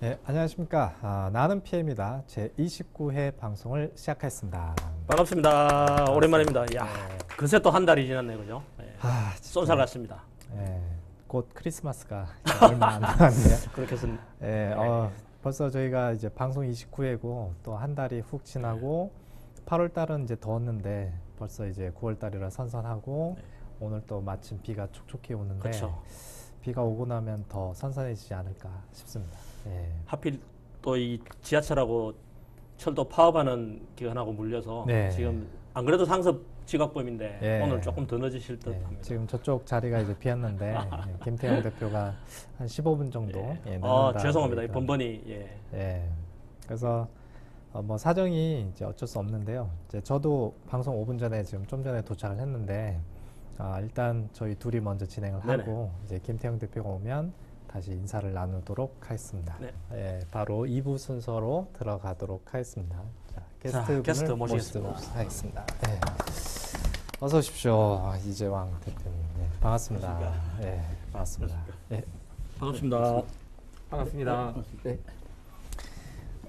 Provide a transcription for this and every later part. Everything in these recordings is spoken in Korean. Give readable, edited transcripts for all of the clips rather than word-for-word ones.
네, 안녕하십니까. 나는 PM이다. 제 29회 방송을 시작하겠습니다. 반갑습니다. 오랜만입니다. 야, 네. 그새 또 한 달이 지났네요, 그죠? 네. 쏜살 같습니다. 곧 크리스마스가 이제 얼마 안 남았네요. 그렇게 해서 네, 벌써 저희가 이제 방송 29회고 또 한 달이 훅 지나고 8월 달은 이제 더웠는데 벌써 이제 9월 달이라 선선하고 오늘 또 마침 비가 촉촉히 오는데 그렇죠. 비가 오고 나면 더 선선해지지 않을까 싶습니다. 네. 하필 또 이 지하철하고 철도 파업하는 기간하고 물려서 네. 지금 안 그래도 상습 지각범인데 예. 오늘 조금 더 늦으실 듯 예, 합니다. 지금 저쪽 자리가 이제 비었는데 김태형 대표가 한 15분 정도 늦는다. 죄송합니다. 이 그러니까. 번번이 그래서 뭐 사정이 이제 어쩔 수 없는데요. 이제 저도 방송 5분 전에 지금 좀 전에 도착을 했는데 일단 저희 둘이 먼저 진행을 네네. 하고 이제 김태형 대표가 오면 다시 인사를 나누도록 하겠습니다. 네. 바로 2부 순서로 들어가도록 하겠습니다. 자, 게스트 게스트분을 모시겠습니다. 모시도록 하겠습니다. 네. 어서 오십시오, 이재왕 대표님. 네, 반갑습니다. 네, 반갑습니다. 네. 반갑습니다. 반갑습니다. 네.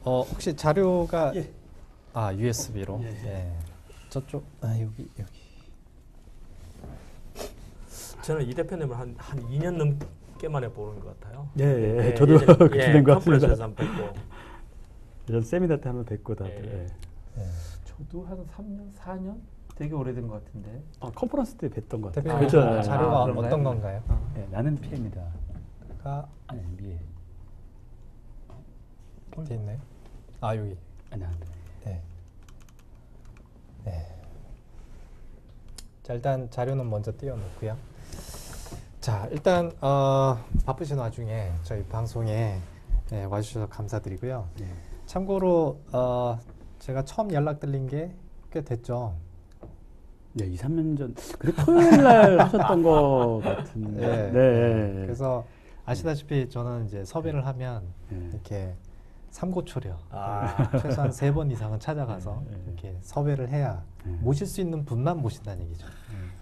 혹시 자료가 USB로? 예. 네. 저쪽 여기. 저는 이 대표님을 한 2년 넘게 만에 보는 것 같아요. 예, 저도 그렇게 된 것 같습니다. 컨퍼런스에서 한번 뵙고. 전 세미나 때 한번 뵙고 다들. 예. 네. 저도 한 3년, 4년? 되게 오래된 것 같은데. 컨퍼런스 때 뵀던 것 같아요. 대표님 그렇죠. 자료가 그런가요? 어떤 건가요? 나는 PM이다. 가 MBA. 밑에 있나요? 여기. 아니야. 네. 네. 자, 일단 자료는 먼저 띄워놓고요. 자, 일단 바쁘신 와중에 저희 방송에 와주셔서 감사드리고요. 네. 참고로 제가 처음 연락드린 게 꽤 됐죠. 네, 2, 3년 전. 그래 토요일 날 하셨던 것 같은데. 네. 그래서 아시다시피 저는 이제 섭외를 하면 네. 이렇게 삼고초려 최소한 3번 이상은 찾아가서 이렇게 섭외를 해야 모실 수 있는 분만 모신다는 얘기죠.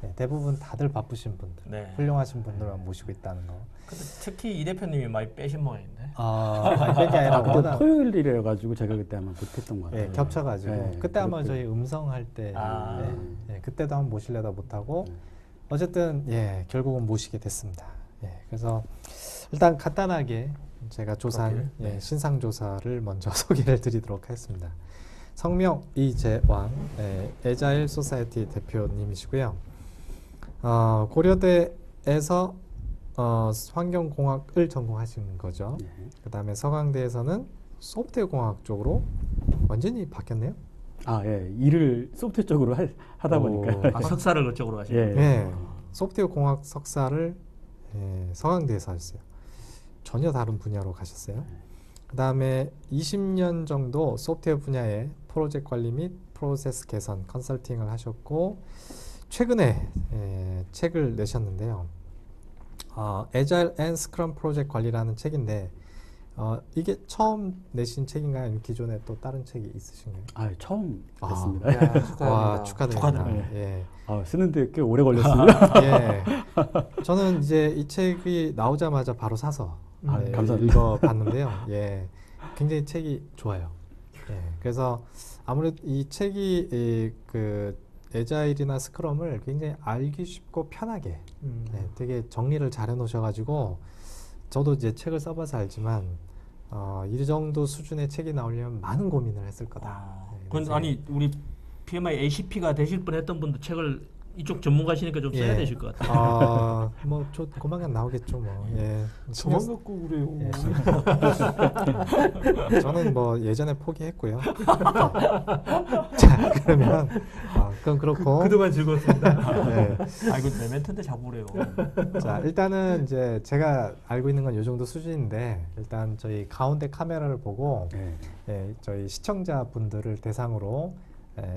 네, 대부분 다들 바쁘신 분들, 네. 훌륭하신 분들만 모시고 있다는 거. 근데 특히 이 대표님이 많이 빼신 모양인데. 그게 아니라 그때 워낙 토요일이라가지고 제가 그때 아마 못했던 것 같아요. 겹쳐가지고 네, 그때 아마 그렇고요. 저희 음성할 때 아. 그때도 한번 모시려다 못하고 어쨌든 결국은 모시게 됐습니다. 그래서 일단 간단하게 제가 조사한 신상 조사를 먼저 소개를 드리도록 하겠습니다. 성명 이재왕, 에자일 소사이티 대표님이시고요. 고려대에서 환경공학을 전공하신 거죠. 그 다음에 서강대에서는 소프트웨어 공학 쪽으로 완전히 바뀌었네요. 일을 소프트웨어 쪽으로 하다 보니까. 석사를 그쪽으로 하시는 네, 소프트웨어 공학 석사를 서강대에서 하셨어요. 전혀 다른 분야로 가셨어요. 그 다음에 20년 정도 소프트웨어 분야의 프로젝트 관리 및 프로세스 개선 컨설팅을 하셨고 최근에 책을 내셨는데요. Agile and Scrum 프로젝트 관리라는 책인데 이게 처음 내신 책인가요? 아니면 기존에 또 다른 책이 있으신가요? 처음 됐습니다. 와, 축하드립니다. 예. 쓰는데 꽤 오래 걸렸습니다. 예. 저는 이제 이 책이 나오자마자 바로 사서 감사합니다. 읽어봤는데요. 굉장히 책이 좋아요. 그래서 아무래도 이 책이 그 에자일이나 스크럼을 굉장히 알기 쉽고 편하게 되게 정리를 잘 해놓으셔가지고 저도 이제 책을 써봐서 알지만 이 정도 수준의 책이 나오려면 많은 고민을 했을 거다. 그런데 아니 우리 PMI ACP가 되실 뻔했던 분도 책을 이쪽 전문가시니까 좀 써야 되실 것 같아요. 뭐 저 조만간 나오겠죠, 뭐. 저만 갖고 그래요. 저는 뭐 예전에 포기했고요. 자, 그러면 그건 그렇고. 그동안 즐거웠습니다. 이거 내 멘트인데 자꾸 그래요. 자, 일단은 이제 제가 알고 있는 건 이 정도 수준인데 일단 저희 가운데 카메라를 보고 저희 시청자분들을 대상으로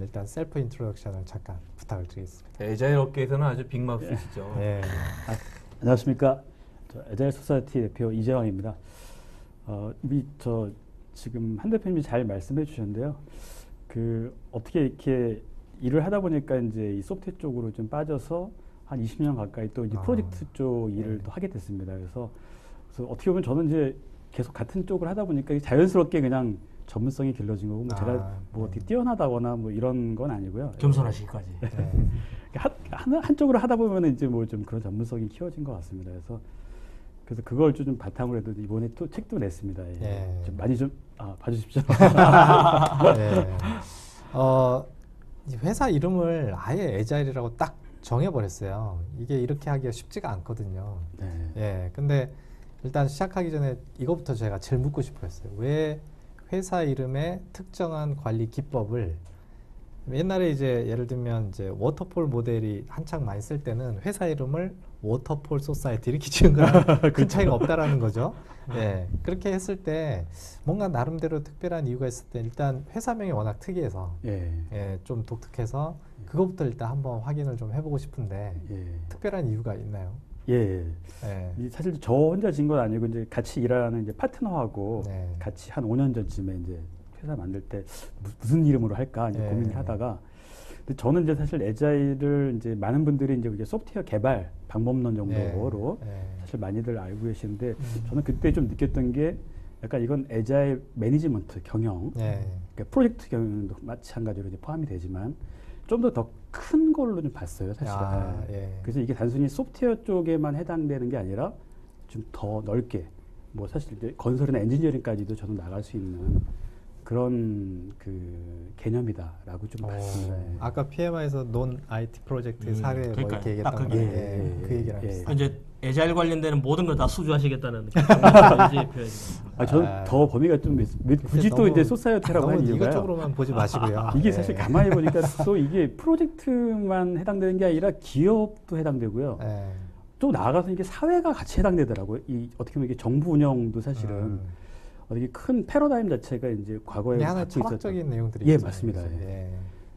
일단 셀프 인트로덕션을 잠깐 부탁을 드리겠습니다. 에자일 업계에서는 아주 빅마우스시죠. 안녕하십니까. 에자일 소사이티 대표 이재왕입니다. 저 지금 한 대표님이 잘 말씀해 주셨는데요. 어떻게 이렇게 일을 하다 보니까 이제 이 소프트웨어 쪽으로 좀 빠져서 한 20년 가까이 또 이제 프로젝트 쪽 일을 또 하게 됐습니다. 그래서 어떻게 보면 저는 이제 계속 같은 쪽을 하다 보니까 자연스럽게 그냥 전문성이 길러진 거고 뭐 제가 뭐 어떻게 뛰어나다거나 뭐 이런 건 아니고요. 겸손하시기까지. 네. 한쪽으로 하다 보면 이제 뭐 좀 그런 전문성이 키워진 것 같습니다. 그래서 그걸 좀 바탕으로 해도 이번에 또 책도 냈습니다. 예. 예. 좀 많이 좀 봐주십시오. 네. 이 회사 이름을 아예 에자일이라고 딱 정해버렸어요. 이게 이렇게 하기가 쉽지가 않거든요. 네. 예. 근데 일단 시작하기 전에 이거부터 제가 제일 묻고 싶었어요. 왜 회사 이름의 특정한 관리 기법을 옛날에 이제 예를 들면 이제 워터폴 모델이 한창 많이 쓸 때는 회사 이름을 워터폴 소사이티 이렇게 지은 거랑 큰 차이가 없다라는 거죠. 예. 그렇게 했을 때 뭔가 나름대로 특별한 이유가 있을 때 일단 회사명이 워낙 특이해서 예. 예, 좀 독특해서 그거부터 일단 한번 확인을 좀 해보고 싶은데 예. 특별한 이유가 있나요? 예. 예. 사실 저 혼자 진 건 아니고 이제 같이 일하는 이제 파트너하고 네. 같이 한 5년 전쯤에 이제 회사 만들 때 무슨 이름으로 할까 이제 예. 고민을 하다가 근데 저는 이제 사실 에자일을 이제 많은 분들이 이제 소프트웨어 개발 방법론 정도로 예. 사실 많이들 알고 계시는데 저는 그때 좀 느꼈던 게 약간 이건 에자일 매니지먼트 경영 예. 그러니까 프로젝트 경영도 마찬가지로 이제 포함이 되지만 좀 더 큰 걸로 좀 봤어요 사실은. 예. 그래서 이게 단순히 소프트웨어 쪽에만 해당되는 게 아니라 좀 더 넓게 뭐 사실 이제 건설이나 엔지니어링까지도 저는 나갈 수 있는 그런 그 개념이다라고 좀 봤습니다. 예. 아까 PMI에서 논 IT 프로젝트 사례 뭐 그러니까요. 이렇게 딱 얘기했던 그게. 건데 그 얘기랑 예. 비슷해요. 이제 에자일 관련되는 모든 걸 다 수주하시겠다는 의지의 표현입니다. 저는 더 범위가 좀 굳이 또 너무- 이제 소사이어티라고 너무 하는 이유가요. 이것저것으로만 보지 마시고요. 이게 예. 사실 가만히 보니까 또 이게 프로젝트만 해당되는 게 아니라 기업도 해당되고요. 예. 좀 나아가서 이게 사회가 같이 해당되더라고요. 이 어떻게 보면 이게 정부 운영도 사실은 어떻게 큰 패러다임 자체가 이제 과거에 이게 하나의 갖고 있었던- 철학적인 내용들이 예, 있잖아요. 맞습니다. 그죠? 예. 예.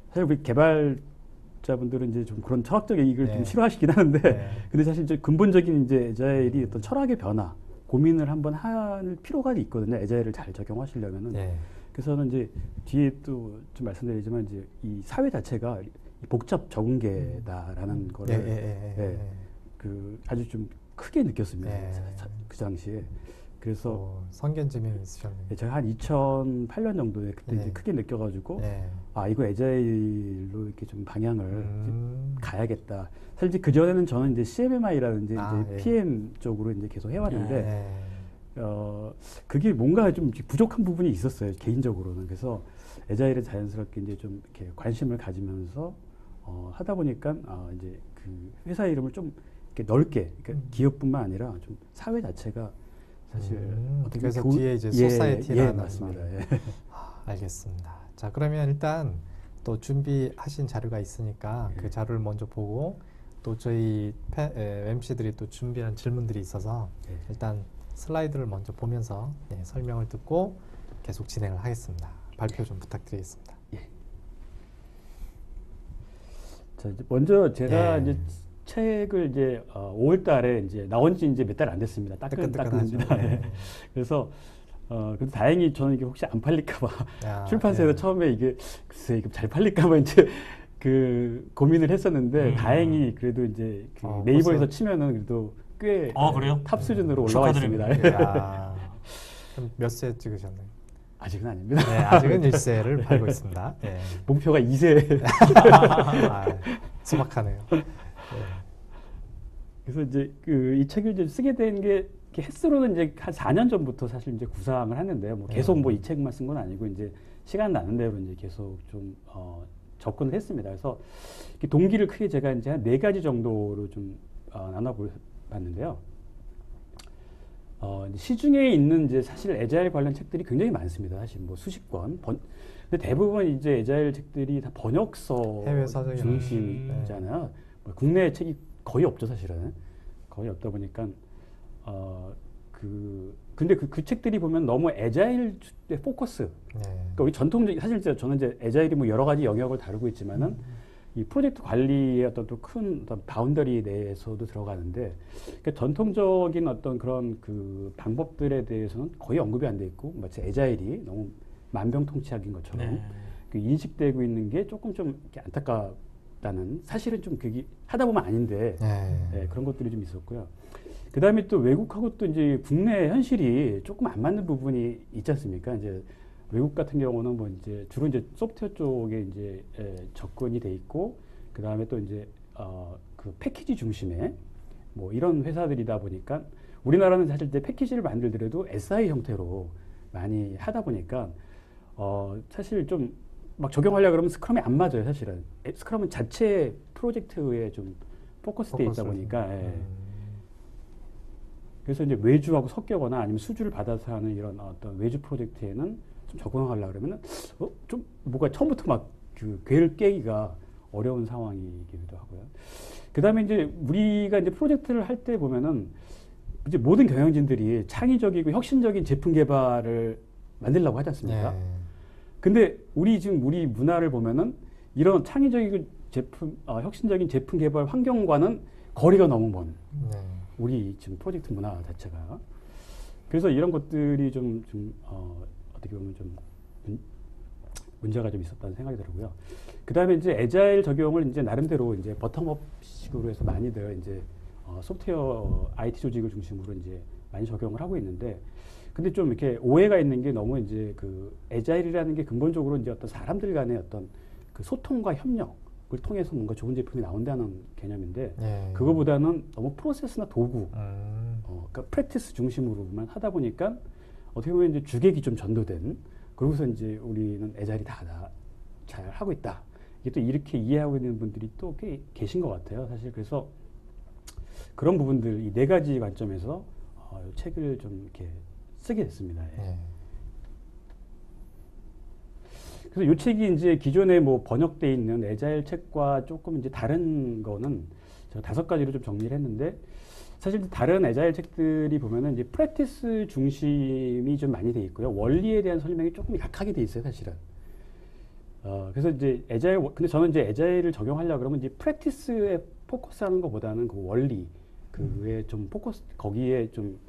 사실 우리 개발자분들은 이제 좀 그런 철학적 얘기를 예. 좀 싫어하시긴 하는데, 예. 근데 사실 이제 근본적인 이제 에자일이 어떤 철학의 변화, 고민을 한번 할 필요가 있거든요. 에자일을 잘 적용하시려면은. 예. 그래서는 이제 뒤에 또 좀 말씀드리지만 이제 이 사회 자체가 이 복잡 적응계다라는 예, 거를 예, 예, 예. 예. 그 아주 좀 크게 느꼈습니다. 예. 그 당시에. 그래서 성견지명이 있으셨네요. 예, 제가 한 2008년 정도에 그때 예. 이제 크게 느껴가지고 예. 이거 에자일로 이렇게 좀 방향을 음. 이제 가야겠다. 사실 이제 그 전에는 저는 이제 CMMI라든지 아, 이제 예. PM 쪽으로 이제 계속 해왔는데 예. 그게 뭔가 좀 부족한 부분이 있었어요 개인적으로는. 그래서 에자일에 자연스럽게 이제 좀 이렇게 관심을 가지면서 하다 보니까 이제 그 회사 이름을 좀 이렇게 넓게 그러니까 기업뿐만 아니라 좀 사회 자체가 사실 어떻게 그래서 보면 뒤에 이제 예, 소사이티라는 예, 맞습니다. 말. 예. 알겠습니다. 자, 그러면 일단 또 준비하신 자료가 있으니까 그 자료를 먼저 보고 또 저희 MC들이 또 준비한 질문들이 있어서 예. 일단 슬라이드를 먼저 보면서 설명을 듣고 계속 진행을 하겠습니다. 발표 좀 부탁드리겠습니다. 자, 이제 먼저 제가 예. 이제 책을 이제 5월달에 이제 나온 지 이제 몇 달 안 됐습니다. 따끈따끈하죠. 따끈합니다. 예. 그래서 그래도 다행히 저는 이게 혹시 안 팔릴까봐 야, 출판사에서 예. 처음에 이게 글쎄 이게 잘 팔릴까봐 이제 그 고민을 했었는데 다행히 그래도 이제 그 네이버에서 벌써- 치면은 그래도 꽤 그래요? 탑 수준으로 올라와 있습니다. 축하드립니다. 그럼 몇 세 찍으셨나요? 아직은 아닙니다. 네, 아직은 1세를 팔고 있습니다. 예. 목표가 2세. 소박하네요. 예. 그래서 이제 이 책을 이제 쓰게 된 게 햇스로는 이제 한 4년 전부터 사실 이제 구상을 했는데요. 뭐 계속 뭐 이 책만 쓴 건 아니고 이제 시간 나는 대로 이제 계속 좀 접근을 했습니다. 그래서 이렇게 동기를 크게 제가 이제 한 4가지 정도로 좀 나눠봤는데요. 이제 시중에 있는 이제 사실 에자일 관련 책들이 굉장히 많습니다. 사실 뭐 수십 권. 근데 대부분 이제 에자일 책들이 다 번역서 해외 서적이 중심이잖아요. 뭐 국내 책이 거의 없죠, 사실은. 거의 없다 보니까 근데 그 책들이 보면 너무 에자일에 포커스. 그러니까 우리 전통적인 사실 저는 이제 에자일이 뭐 여러 가지 영역을 다루고 있지만은 이 프로젝트 관리의 어떤 또 큰 어떤 바운더리 내에서도 들어가는데 그러니까 전통적인 어떤 그런 그 방법들에 대해서는 거의 언급이 안 돼 있고 마치 에자일이 너무 만병통치약인 것처럼 네. 그 인식되고 있는 게 조금 좀 이렇게 안타깝다는 사실은 좀 그게 하다 보면 아닌데 예, 그런 것들이 좀 있었고요. 그다음에 또 외국하고 또 이제 국내 현실이 조금 안 맞는 부분이 있지 않습니까? 이제 외국 같은 경우는 뭐 이제 주로 이제 소프트웨어 쪽에 이제 접근이 돼 있고, 그다음에 또 이제 그 패키지 중심의 뭐 이런 회사들이다 보니까 우리나라는 사실 이제 패키지를 만들더라도 SI 형태로 많이 하다 보니까 사실 좀 막 적용하려고 그러면 스크럼이 안 맞아요, 사실은. 스크럼은 자체 프로젝트에 좀 포커스돼 있다 보니까. 예. 그래서 이제 외주하고 섞여거나 아니면 수주를 받아서 하는 이런 어떤 외주 프로젝트에는 좀 적응하려고 그러면은 좀 뭐가 처음부터 막 그 궤를 깨기가 어려운 상황이기도 하고요. 그 다음에 이제 우리가 이제 프로젝트를 할 때 보면은 이제 모든 경영진들이 창의적이고 혁신적인 제품 개발을 만들려고 하지 않습니까? 근데 우리 문화를 보면은 이런 창의적이고 혁신적인 제품 개발 환경과는 거리가 너무 먼 우리 지금 프로젝트 문화 자체가. 그래서 이런 것들이 어떻게 보면 좀 문제가 좀 있었다는 생각이 들고요. 그 다음에 이제 애자일 적용을 이제 나름대로 이제 버텀업식으로 해서 많이들 이제 소프트웨어 IT 조직을 중심으로 이제 많이 적용을 하고 있는데, 근데 좀 이렇게 오해가 있는 게 너무 이제 그 애자일이라는 게 근본적으로 이제 어떤 사람들 간의 어떤 그 소통과 협력을 통해서 뭔가 좋은 제품이 나온다는 개념인데, 그거보다는 너무 프로세스나 도구, 그러니까 프랙티스 중심으로만 하다 보니까 어떻게 보면 이제 주객이 좀 전도된, 그러고서 이제 우리는 애자일이 다 잘 하고 있다. 이게 또 이렇게 이해하고 있는 분들이 또 꽤 계신 것 같아요, 사실. 그래서 그런 부분들, 이 네 가지 관점에서 책을 좀 이렇게 쓰게 됐습니다. 그래서 이 책이 이제 기존에 뭐 번역돼 있는 애자일 책과 조금 이제 다른 거는 제가 5가지로 좀 정리를 했는데, 사실 다른 애자일 책들이 보면은 이제 프랙티스 중심이 좀 많이 돼 있고요. 원리에 대한 설명이 조금 약하게 돼 있어요, 사실은. 그래서 이제 애자일, 근데 저는 이제 애자일을 적용하려고 그러면 이제 프랙티스에 포커스하는 것보다는 그 원리, 그에 좀 포커스, 거기에 좀,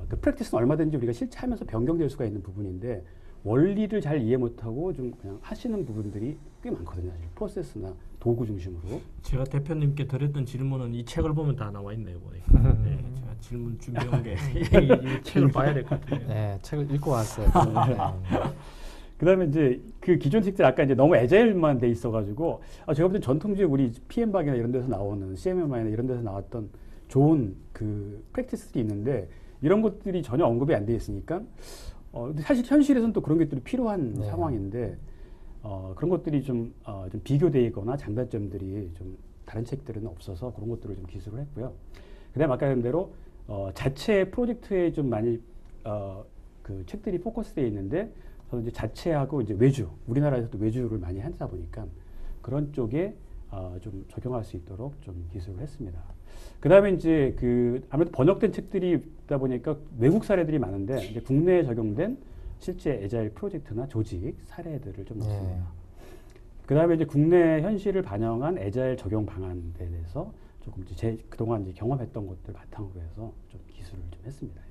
그 프랙티스는 얼마든지 우리가 실제 하면서 변경될 수가 있는 부분인데, 원리를 잘 이해 못하고 좀 그냥 하시는 부분들이 꽤 많거든요, 사실. 프로세스나 도구 중심으로. 제가 대표님께 드렸던 질문은 이 책을 보면 다 나와 있네요, 보니까. 네, 제가 질문 준비한 게 이 책을 봐야 될 것 같아요. 네, 책을 읽고 왔어요. 그 다음에 이제 그 기존 책들 아까 이제 너무 애자일만 돼 있어가지고, 제가 볼 때 전통주의 우리 PM박이나 이런 데서 나오는 CMMI나 이런 데서 나왔던 좋은 그 프랙티스들이 있는데, 이런 것들이 전혀 언급이 안 돼 있으니까, 근데 사실 현실에서는 또 그런 것들이 필요한 상황인데, 그런 것들이 좀 비교되어 있거나 장단점들이 좀 다른 책들은 없어서 그런 것들을 좀 기술을 했고요. 그 다음에 아까 말한 대로 자체 프로젝트에 좀 많이 그 책들이 포커스되어 있는데, 저는 이제 자체하고 이제 외주, 우리나라에서도 외주를 많이 하다 보니까 그런 쪽에 좀 적용할 수 있도록 좀 기술을 했습니다. 그 다음에 이제 그 아무래도 번역된 책들이 있다 보니까 외국 사례들이 많은데, 이제 국내에 적용된 실제 애자일 프로젝트나 조직 사례들을 좀 넣습니다. 그 다음에 이제 국내 현실을 반영한 애자일 적용 방안에 대해서 조금 이제 그동안 이제 경험했던 것들 바탕으로 해서 좀 기술을 좀 했습니다.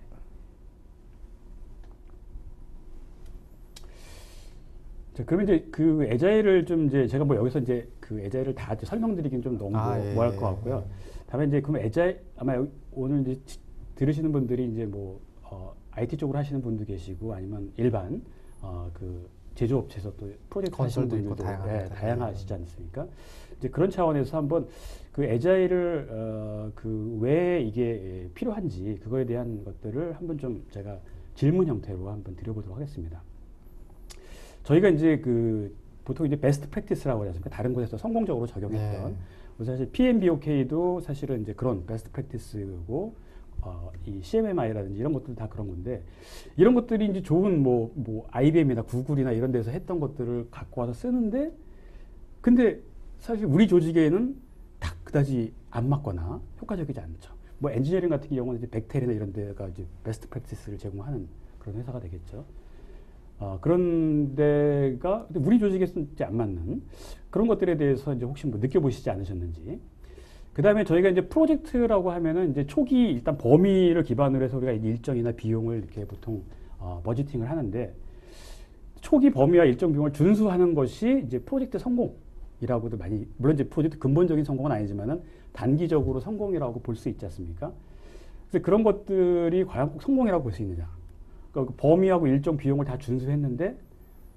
자, 그러면 이제 그 애자일을 좀 이제 제가 뭐 여기서 이제 그 애자일을 다 설명드리긴 좀 너무 뭐할 것 같고요. 다음에 이제 그럼 애자일 아마 오늘 이제 들으시는 분들이 이제 뭐 IT 쪽으로 하시는 분도 계시고 아니면 일반 그 제조업체에서 또 프로젝트 하시는 분들도 다양하시지 않습니까? 이제 그런 차원에서 한번 그 애자일을 그 왜 이게 필요한지 그거에 대한 것들을 한번 좀 제가 질문 형태로 한번 드려보도록 하겠습니다. 저희가 이제 그 보통 이제 베스트 프랙티스라고 하지 않습니까? 다른 곳에서 성공적으로 적용했던. 사실 PMBOK도 사실은 이제 그런 베스트 프랙티스고, 이 CMMI라든지 이런 것들 다 그런 건데, 이런 것들이 이제 좋은 뭐 IBM이나 구글이나 이런 데서 했던 것들을 갖고 와서 쓰는데, 근데 사실 우리 조직에는 다 그다지 안 맞거나 효과적이지 않죠. 뭐 엔지니어링 같은 경우는 이제 벡텔이나 이런 데가 이제 베스트 프랙티스를 제공하는 그런 회사가 되겠죠. 그런 데가 우리 조직에서는 이제 안 맞는 그런 것들에 대해서 이제 혹시 뭐 느껴보시지 않으셨는지. 그 다음에 저희가 이제 프로젝트라고 하면은 이제 초기 일단 범위를 기반으로 해서 우리가 일정이나 비용을 이렇게 보통 버지팅을 하는데, 초기 범위와 일정 비용을 준수하는 것이 이제 프로젝트 성공이라고도 많이, 물론 이제 프로젝트 근본적인 성공은 아니지만은 단기적으로 성공이라고 볼 수 있지 않습니까? 그래서 그런 것들이 과연 꼭 성공이라고 볼 수 있느냐. 그러니까 그 범위하고 일정 비용을 다 준수했는데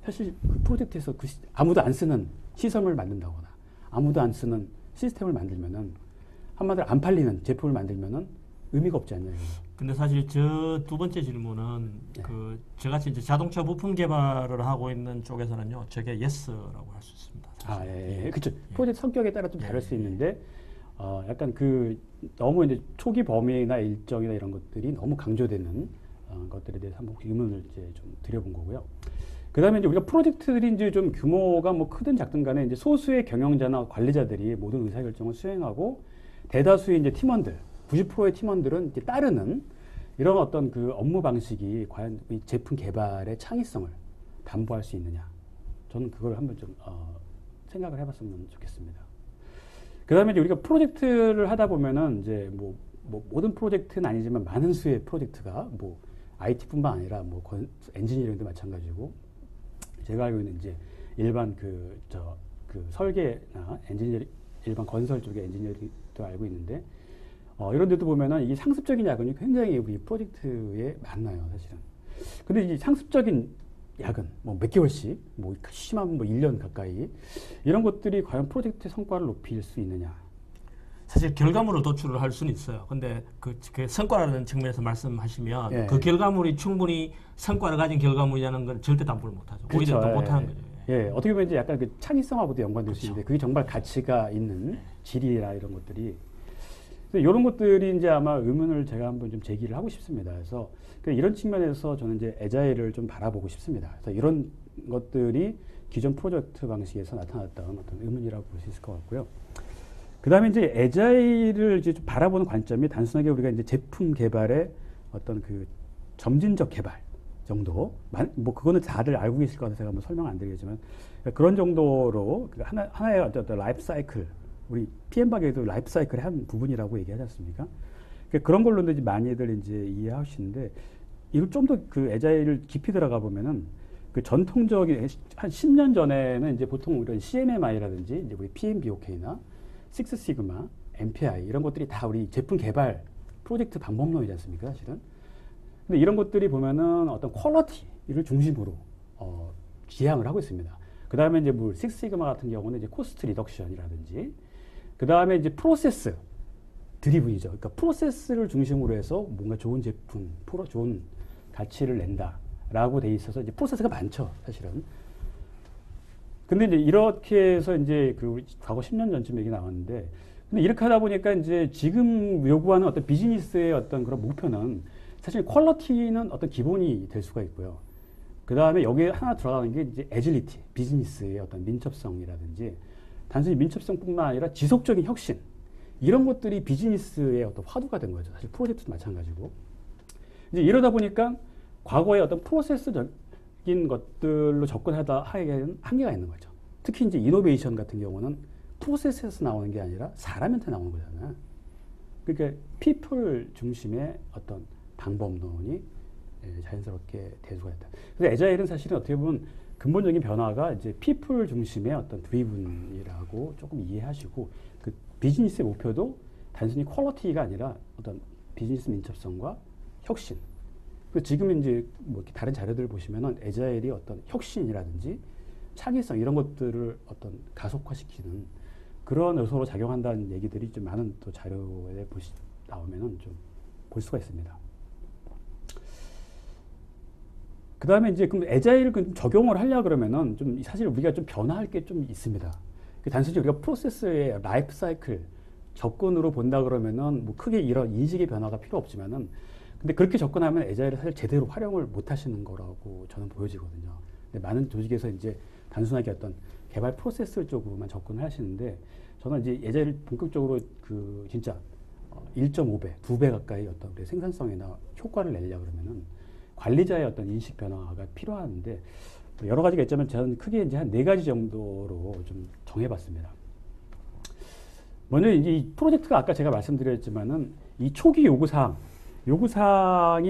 사실 그 프로젝트에서 아무도 안 쓰는 시설을 만든다거나 아무도 안 쓰는 시스템을 만들면은 한마디로 안 팔리는 제품을 만들면은 의미가 없지 않냐. 근데 사실 저 두 번째 질문은 네. 그 저같이 이제 자동차 부품 개발을 하고 있는 쪽에서는요, 저게 예스라고 할 수 있습니다. 사실. 예. 그렇죠. 프로젝트 성격에 따라 좀 다를 수 있는데 약간 그 너무 이제 초기 범위나 일정이나 이런 것들이 너무 강조되는 것들에 대해서 한번 의문을 이제 좀 드려본 거고요. 그다음에 이제 우리가 프로젝트들이 이제 좀 규모가 뭐 크든 작든 간에 이제 소수의 경영자나 관리자들이 모든 의사결정을 수행하고 대다수의 이제 팀원들, 90%의 팀원들은 이제 따르는 이런 어떤 그 업무 방식이 과연 이 제품 개발의 창의성을 담보할 수 있느냐. 저는 그걸 한번 좀 생각을 해봤으면 좋겠습니다. 그다음에 이제 우리가 프로젝트를 하다 보면은 이제 뭐 모든 프로젝트는 아니지만 많은 수의 프로젝트가 뭐 IT뿐만 아니라 뭐 엔지니어링도 마찬가지고 제가 알고 있는 이제 일반 그 설계나 일반 건설 쪽의 엔지니어링도 알고 있는데 이런 데도 보면은 이 상습적인 야근이 굉장히 우리 프로젝트에 많나요, 사실은. 근데 이 상습적인 야근, 뭐 몇 개월씩, 뭐 심하면 뭐 1년 가까이 이런 것들이 과연 프로젝트의 성과를 높일 수 있느냐? 사실 결과물을 도출을 할 수는 있어요. 근데 그 성과라는 측면에서 말씀하시면 예. 그 결과물이 충분히 성과를 가진 결과물이라는 건 절대 담보를 못하죠. 오히려 더 못하는 거죠. 예, 어떻게 보면 이제 약간 그 창의성하고도 연관될 수 있는데 그게 정말 가치가 있는 질이나 이런 것들이 이런 것들이 이제 아마 의문을 제가 한번 좀 제기를 하고 싶습니다. 그래서 이런 측면에서 저는 이제 애자일을 좀 바라보고 싶습니다. 그래서 이런 것들이 기존 프로젝트 방식에서 나타났던 어떤 의문이라고 볼 수 있을 것 같고요. 그 다음에 이제 애자일을 이제 좀 바라보는 관점이 단순하게 우리가 이제 제품 개발의 어떤 그 점진적 개발 정도, 뭐 그거는 다들 알고 계실 것 같아서 제가 한번 설명 안 드리겠지만 그런 정도로 하나의 어떤 라이프 사이클, 우리 PM박에도 라이프 사이클의 한 부분이라고 얘기하지 않습니까? 그런 걸로 이제 많이들 이제 이해하시는데 이걸 좀 더 그 애자일을 깊이 들어가 보면은 그 전통적인 한 10년 전에는 이제 보통 이런 CMMI라든지 이제 우리 PMBOK나 식스 시그마, MPI 이런 것들이 다 우리 제품 개발 프로젝트 방법론이지 않습니까, 사실은? 근데 이런 것들이 보면은 어떤 퀄리티를 중심으로 지향을 하고 있습니다. 그 다음에 이제 뭐 식스 시그마 같은 경우는 이제 코스트 리덕션이라든지 그 다음에 이제 프로세스 드리븐이죠. 그러니까 프로세스를 중심으로 해서 뭔가 좋은 제품, 좋은 가치를 낸다라고 돼 있어서 이제 프로세스가 많죠, 사실은. 근데 이제 이렇게 해서 이제 그 과거 10년 전쯤 얘기 나왔는데, 근데 이렇게 하다 보니까 이제 지금 요구하는 어떤 비즈니스의 어떤 그런 목표는 사실 퀄리티는 어떤 기본이 될 수가 있고요. 그 다음에 여기에 하나 들어가는 게 이제 애질리티, 비즈니스의 어떤 민첩성이라든지 단순히 민첩성뿐만 아니라 지속적인 혁신 이런 것들이 비즈니스의 어떤 화두가 된 거죠. 사실 프로젝트도 마찬가지고. 이제 이러다 보니까 과거의 어떤 프로세스적인 것들로 접근하다 하기에는 한계가 있는 거죠. 특히 이제 이노베이션 같은 경우는 프로세스에서 나오는 게 아니라 사람한테 나오는 거잖아요. 그러니까 피플 중심의 어떤 방법론이 자연스럽게 대두가 됐다. 그래서 애자일은 사실은 어떻게 보면 근본적인 변화가 이제 피플 중심의 어떤 드리븐이라고 조금 이해하시고 그 비즈니스의 목표도 단순히 퀄리티가 아니라 어떤 비즈니스 민첩성과 혁신. 그 지금 이제 뭐 이렇게 다른 자료들을 보시면은 애자일이 어떤 혁신이라든지 창의성 이런 것들을 어떤 가속화시키는 그런 요소로 작용한다는 얘기들이 좀 많은 또 자료에 나오면은 좀 볼 수가 있습니다. 그 다음에 이제 그럼 애자일을 좀 적용을 하려 그러면은 좀 사실 우리가 좀 변화할 게 좀 있습니다. 단순히 우리가 프로세스의 라이프 사이클 접근으로 본다 그러면은 뭐 크게 이런 인식의 변화가 필요 없지만은 근데 그렇게 접근하면 애자일을 사실 제대로 활용을 못 하시는 거라고 저는 보여지거든요. 근데 많은 조직에서 이제 단순하게 어떤 개발 프로세스 쪽으로만 접근을 하시는데 저는 이제 애자일을 본격적으로 그 진짜 1.5배, 2배 가까이 어떤 우리 생산성이나 효과를 내려고 그러면은 관리자의 어떤 인식 변화가 필요한데 여러 가지가 있지만 저는 크게 이제 한 4가지 정도로 좀 정해봤습니다. 먼저 이제 이 프로젝트가 아까 제가 말씀드렸지만은 이 초기 요구사항이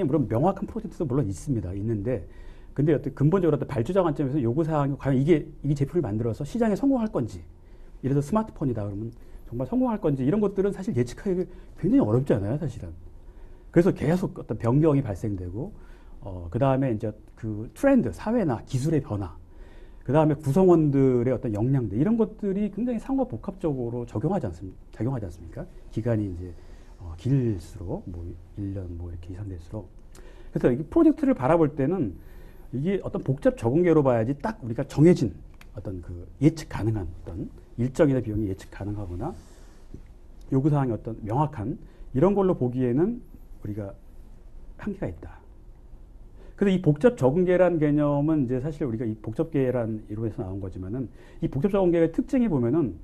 물론 명확한 프로젝트도 물론 있는데 근데 어떤 근본적으로 어떤 발주자 관점에서 요구사항이 과연 이게 제품을 만들어서 시장에 성공할 건지 예를 들어 스마트폰이다 그러면 정말 성공할 건지 이런 것들은 사실 예측하기 굉장히 어렵지 않아요, 사실은. 그래서 계속 어떤 변경이 발생되고 그 다음에 이제 그 트렌드, 사회나 기술의 변화, 그 다음에 구성원들의 어떤 역량들 이런 것들이 굉장히 상호 복합적으로 작용하지 않습니까? 기간이 이제 길수록 뭐 1년 뭐 이렇게 이상 될수록 그래서 이 프로젝트를 바라볼 때는 이게 어떤 복잡 적응계로 봐야지 딱 우리가 정해진 어떤 그 예측 가능한 어떤 일정이나 비용이 예측 가능하거나 요구사항이 어떤 명확한 이런 걸로 보기에는 우리가 한계가 있다. 그래서 이 복잡 적응계라는 개념은 이제 사실 우리가 이 복잡계란 이론에서 나온 거지만은 이 복잡 적응계의 특징이 보면은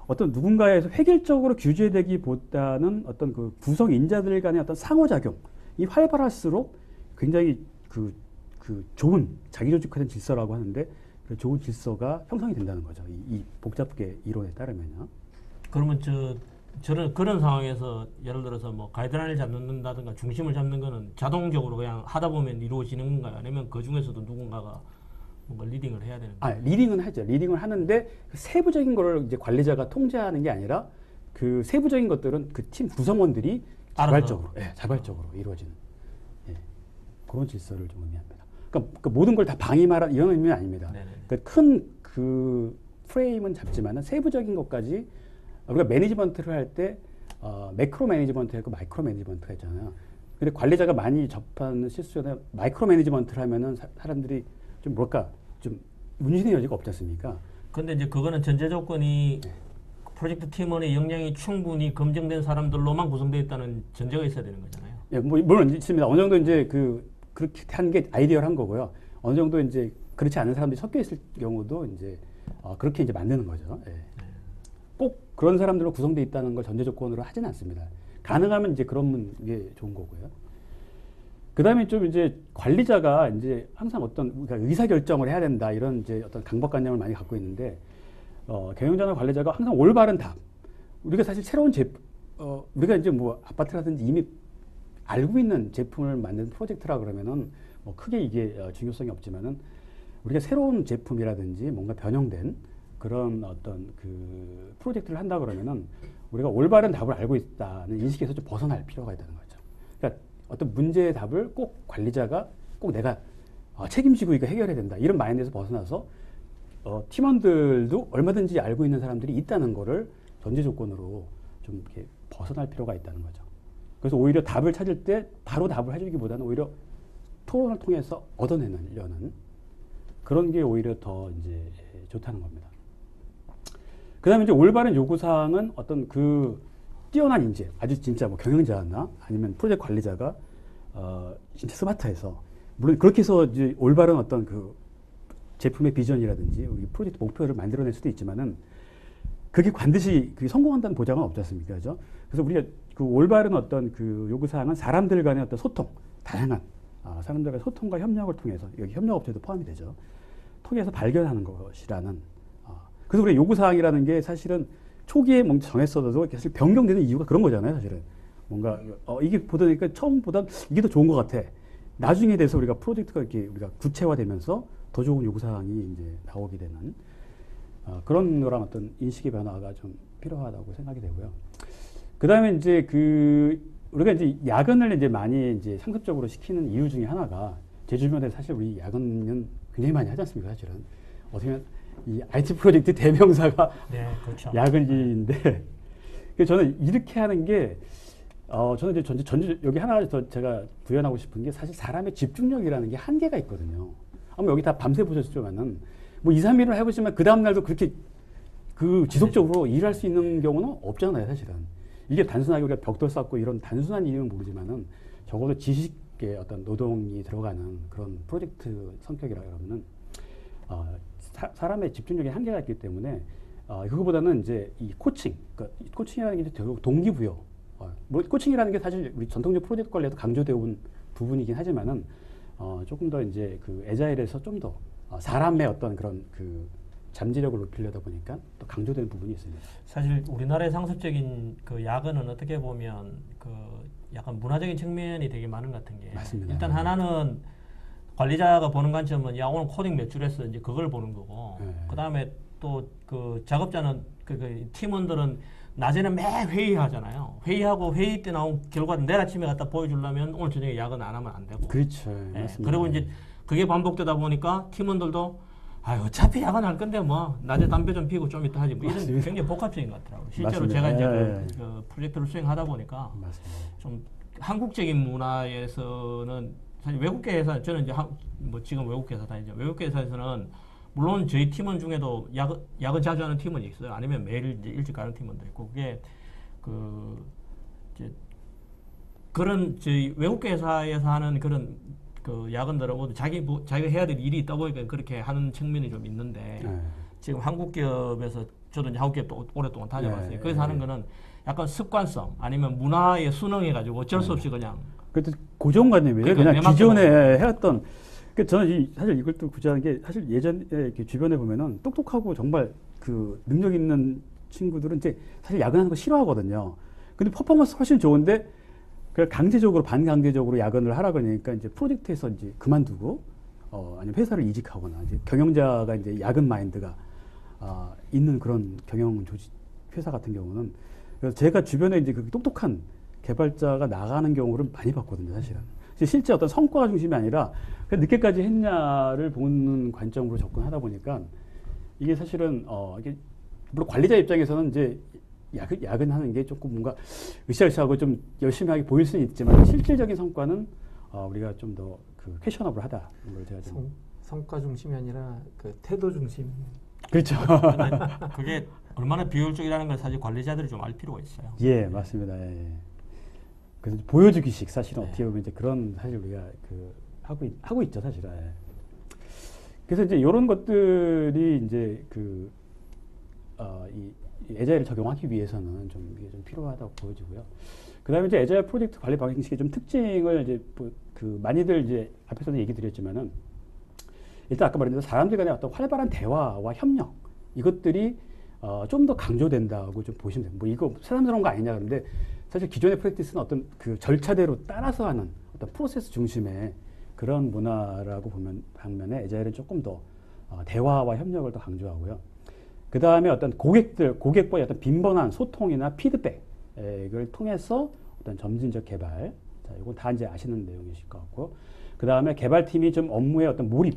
어떤 누군가에서 획일적으로 규제되기보다는 어떤 그 구성 인자들 간의 어떤 상호작용 이 활발할수록 굉장히 그 좋은 자기조직화된 질서라고 하는데 그 좋은 질서가 형성이 된다는 거죠. 이 복잡계 이론에 따르면요. 그러면 저는 그런 상황에서 예를 들어서 뭐 가이드라인을 잡는다든가 중심을 잡는 거는 자동적으로 그냥 하다 보면 이루어지는 건가요? 아니면 그 중에서도 누군가가 뭔가 리딩을 해야 되는 거예요? 리딩은 하죠. 리딩을 하는데 그 세부적인 거를 이제 관리자가 통제하는 게 아니라 그 세부적인 것들은 그 팀 구성원들이 자발적으로 이루어지는 그런 질서를 좀 의미합니다. 그러니까 모든 걸 다 방임하라 이런 의미는 아닙니다. 그러니까 큰 그 프레임은 잡지만은 세부적인 것까지 우리가 매니지먼트를 할 때 매크로 매니지먼트가 있고 마이크로 매니지먼트가 있잖아요. 근데 관리자가 많이 접하는 실수는 마이크로 매니지먼트를 하면은 사람들이 좀 뭐랄까 좀 운신의 여지가 없지 않습니까? 근데 이제 그거는 전제 조건이 프로젝트 팀원의 역량이 충분히 검증된 사람들로만 구성되어 있다는 전제가 있어야 되는 거잖아요. 예, 뭐 물론 있습니다. 어느 정도 이제 그렇게 한 게 아이디어한 거고요. 어느 정도 이제 그렇지 않은 사람들이 섞여 있을 경우도 이제 그렇게 이제 만드는 거죠. 예. 꼭 그런 사람들로 구성되어 있다는 걸 전제 조건으로 하지는 않습니다. 가능하면 이제 그런 게 좋은 거고요. 그 다음에 좀 이제 관리자가 이제 항상 어떤 우리가 의사 결정을 해야 된다 이런 이제 어떤 강박관념을 많이 갖고 있는데 경영자나 관리자가 항상 올바른 답. 우리가 사실 새로운 우리가 이제 뭐 아파트라든지 이미 알고 있는 제품을 만든 프로젝트라 그러면은 뭐 크게 이게 중요성이 없지만은 우리가 새로운 제품이라든지 뭔가 변형된 그런 어떤 그 프로젝트를 한다 그러면은 우리가 올바른 답을 알고 있다는 인식에서 좀 벗어날 필요가 있다는 거죠. 그러니까 어떤 문제의 답을 꼭 관리자가 꼭 내가 책임지고 이거 해결해야 된다 이런 마인드에서 벗어나서 팀원들도 얼마든지 알고 있는 사람들이 있다는 거를 전제 조건으로 좀 이렇게 벗어날 필요가 있다는 거죠. 그래서 오히려 답을 찾을 때 바로 답을 해주기보다는 오히려 토론을 통해서 얻어내려는 그런 게 오히려 더 이제 좋다는 겁니다. 그 다음에 이제 올바른 요구사항은 어떤 그 뛰어난 인재, 아주 진짜 뭐 경영자나 아니면 프로젝트 관리자가 진짜 스마트해서 물론 그렇게 해서 이제 올바른 어떤 그 제품의 비전이라든지 우리 프로젝트 목표를 만들어낼 수도 있지만은 그게 반드시 그게 성공한다는 보장은 없지 않습니까? 그죠? 그래서 우리가 그 올바른 어떤 그 요구사항은 사람들 간의 어떤 소통, 다양한 사람들과의 소통과 협력을 통해서 여기 협력업체도 포함이 되죠. 통해서 발견하는 것이라는 그래서 우리가 요구사항이라는 게 사실은 초기에 뭔가 정했어도 사실 변경되는 이유가 그런 거잖아요. 사실은 뭔가 이게 보다니까 처음보다 이게 더 좋은 것 같아. 나중에 돼서 우리가 프로젝트가 이렇게 우리가 구체화되면서 더 좋은 요구사항이 이제 나오게 되는 그런 거랑 어떤 인식의 변화가 좀 필요하다고 생각이 되고요. 그 다음에 이제 우리가 이제 야근을 이제 많이 이제 상습적으로 시키는 이유 중에 하나가 제 주변에 사실 우리 야근은 굉장히 많이 하지 않습니까? 사실은 어떻게 보면 이 IT 프로젝트 대명사가 그렇죠. 야근인데 저는 이렇게 하는 게 저는 이제 전체 여기 하나 더 제가 구현하고 싶은 게 사실 사람의 집중력이라는 게 한계가 있거든요. 아마 여기 다 밤새 보셨지만은 뭐 2, 3일을 해보시면 그 다음날도 그렇게 지속적으로 일할 수 있는 경우는 없잖아요, 사실은. 이게 단순하게 우리가 벽돌 쌓고 이런 단순한 일은 모르지만은 적어도 지식의 어떤 노동이 들어가는 그런 프로젝트 성격이라 그러면은 사람의 집중력에 한계가 있기 때문에 그거보다는 이제 이 그러니까 코칭이라는 게 이제 동기부여. 뭐 코칭이라는 게 사실 우리 전통적 프로젝트 관리에도 강조되어 온 부분이긴 하지만은 조금 더 이제 그 애자일에서 좀 더 사람의 어떤 그런 그 잠재력을 높이려다 보니까 또 강조되는 부분이 있습니다. 사실 우리나라의 상습적인 그 야근은 어떻게 보면 그 약간 문화적인 측면이 되게 많은 것 같은 게 맞습니다. 일단 하나는 관리자가 보는 관점은 야 오늘 코딩 몇 줄 했어 이제 그걸 보는 거고 그 다음에 또 그 작업자는 그 팀원들은 낮에는 매 회의하잖아요. 회의하고 회의 때 나온 결과를 내일 아침에 갖다 보여주려면 오늘 저녁에 야근 안 하면 안 되고. 그렇죠. 예, 맞습니다. 그리고 이제 그게 반복되다 보니까 팀원들도 어차피 야근할 건데 뭐 낮에 담배 좀 피고 좀 이따 하지 뭐 이런 맞습니다. 굉장히 복합적인 것 같더라고요. 실제로 맞습니다. 제가 이제 예, 그 프로젝트를 수행하다 보니까 맞습니다. 좀 한국적인 문화에서는 사실 외국계 회사 저는 이제 뭐 지금 외국계 회사 다니죠. 외국계 회사에서는 물론 저희 팀원 중에도 야근 자주 하는 팀원이 있어요. 아니면 매일 이제 일찍 가는 팀원도 있고 그게 그 이제 그런 저희 외국계 회사에서 하는 그런 그 야근들은 모두 자기가 해야 될 일이 있다 보니까 그렇게 하는 측면이 좀 있는데 네. 지금 한국 기업에서 저도 이제 한국 기업 오랫동안 다녀봤어요. 네, 거기서 하는 네. 거는 약간 습관성 아니면 문화에 순응해가지고 어쩔 수 없이 그냥 그것도 고정관념이에요. 그러니까 그냥 내 맘대로. 기존에 해왔던. 그 저는 사실 이걸 또 구제하는 게 사실 예전에 이렇게 주변에 보면은 똑똑하고 정말 그 능력 있는 친구들은 이제 사실 야근하는 거 싫어하거든요. 근데 퍼포먼스 훨씬 좋은데 그냥 강제적으로 반강제적으로 야근을 하라 그러니까 이제 프로젝트에서 이제 그만두고 아니면 회사를 이직하거나 이제 경영자가 이제 야근 마인드가 있는 그런 경영 조직 회사 같은 경우는 그래서 제가 주변에 이제 그 똑똑한 개발자가 나가는 경우를 많이 봤거든요, 사실은. 실제 어떤 성과 중심이 아니라 그냥 늦게까지 했냐를 보는 관점으로 접근하다 보니까 이게 사실은 이게 물론 관리자 입장에서는 이제 야근하는 게 조금 뭔가 으쌰으쌰하고 좀 열심히 하게 보일 수는 있지만 실질적인 성과는 우리가 좀 더 그 퀘셔너블하다. 이걸 제가 좀 성과 중심이 아니라 그 태도 중심. 그렇죠. 근데 그게 얼마나 비효율적이라는 걸 사실 관리자들이 좀 알 필요가 있어요. 예, 맞습니다. 예. 그래서 보여주기식 사실은 네. 어떻게 보면 이제 그런 사실 우리가 그 하고 있죠, 사실은. 예. 그래서 이제 이런 것들이 이제 이 애자일을 적용하기 위해서는 좀 이게 좀 필요하다고 보여지고요. 그다음에 이제 애자일 프로젝트 관리 방식의 좀 특징을 이제 그 많이들 이제 앞에서도 얘기 드렸지만은 일단 아까 말했던 사람들 간의 어떤 활발한 대화와 협력 이것들이 좀 더 강조된다고 좀 보시면 돼요. 뭐 이거 새삼스러운 거 아니냐 그런데 사실 기존의 프랙티스는 어떤 그 절차대로 따라서 하는 어떤 프로세스 중심의 그런 문화라고 보면 반면에 애자일은 조금 더 대화와 협력을 더 강조하고요. 그 다음에 어떤 고객과의 어떤 빈번한 소통이나 피드백을 통해서 어떤 점진적 개발. 자, 이건 다 이제 아시는 내용이실 것 같고. 그 다음에 개발팀이 좀 업무에 어떤 몰입.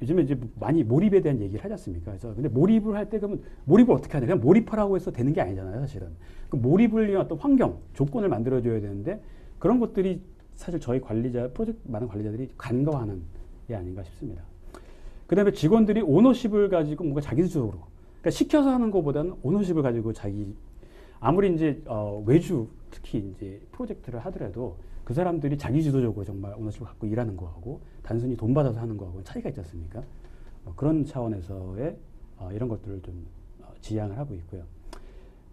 요즘에 이제 많이 몰입에 대한 얘기를 하지 않습니까? 그래서 근데 몰입을 할 때 그러면 몰입을 어떻게 하냐? 그냥 몰입하라고 해서 되는 게 아니잖아요, 사실은. 그 몰입을 위한 어떤 환경, 조건을 만들어줘야 되는데 그런 것들이 사실 저희 프로젝트 많은 관리자들이 간과하는 게 아닌가 싶습니다. 그 다음에 직원들이 오너십을 가지고 뭔가 자기주도로 그러니까 시켜서 하는 것보다는 오너십을 가지고 아무리 이제 외주 특히 이제 프로젝트를 하더라도 그 사람들이 자기주도적으로 정말 오너십을 갖고 일하는 거하고 단순히 돈 받아서 하는 거하고는 차이가 있지 않습니까? 그런 차원에서의 이런 것들을 좀 지향을 하고 있고요.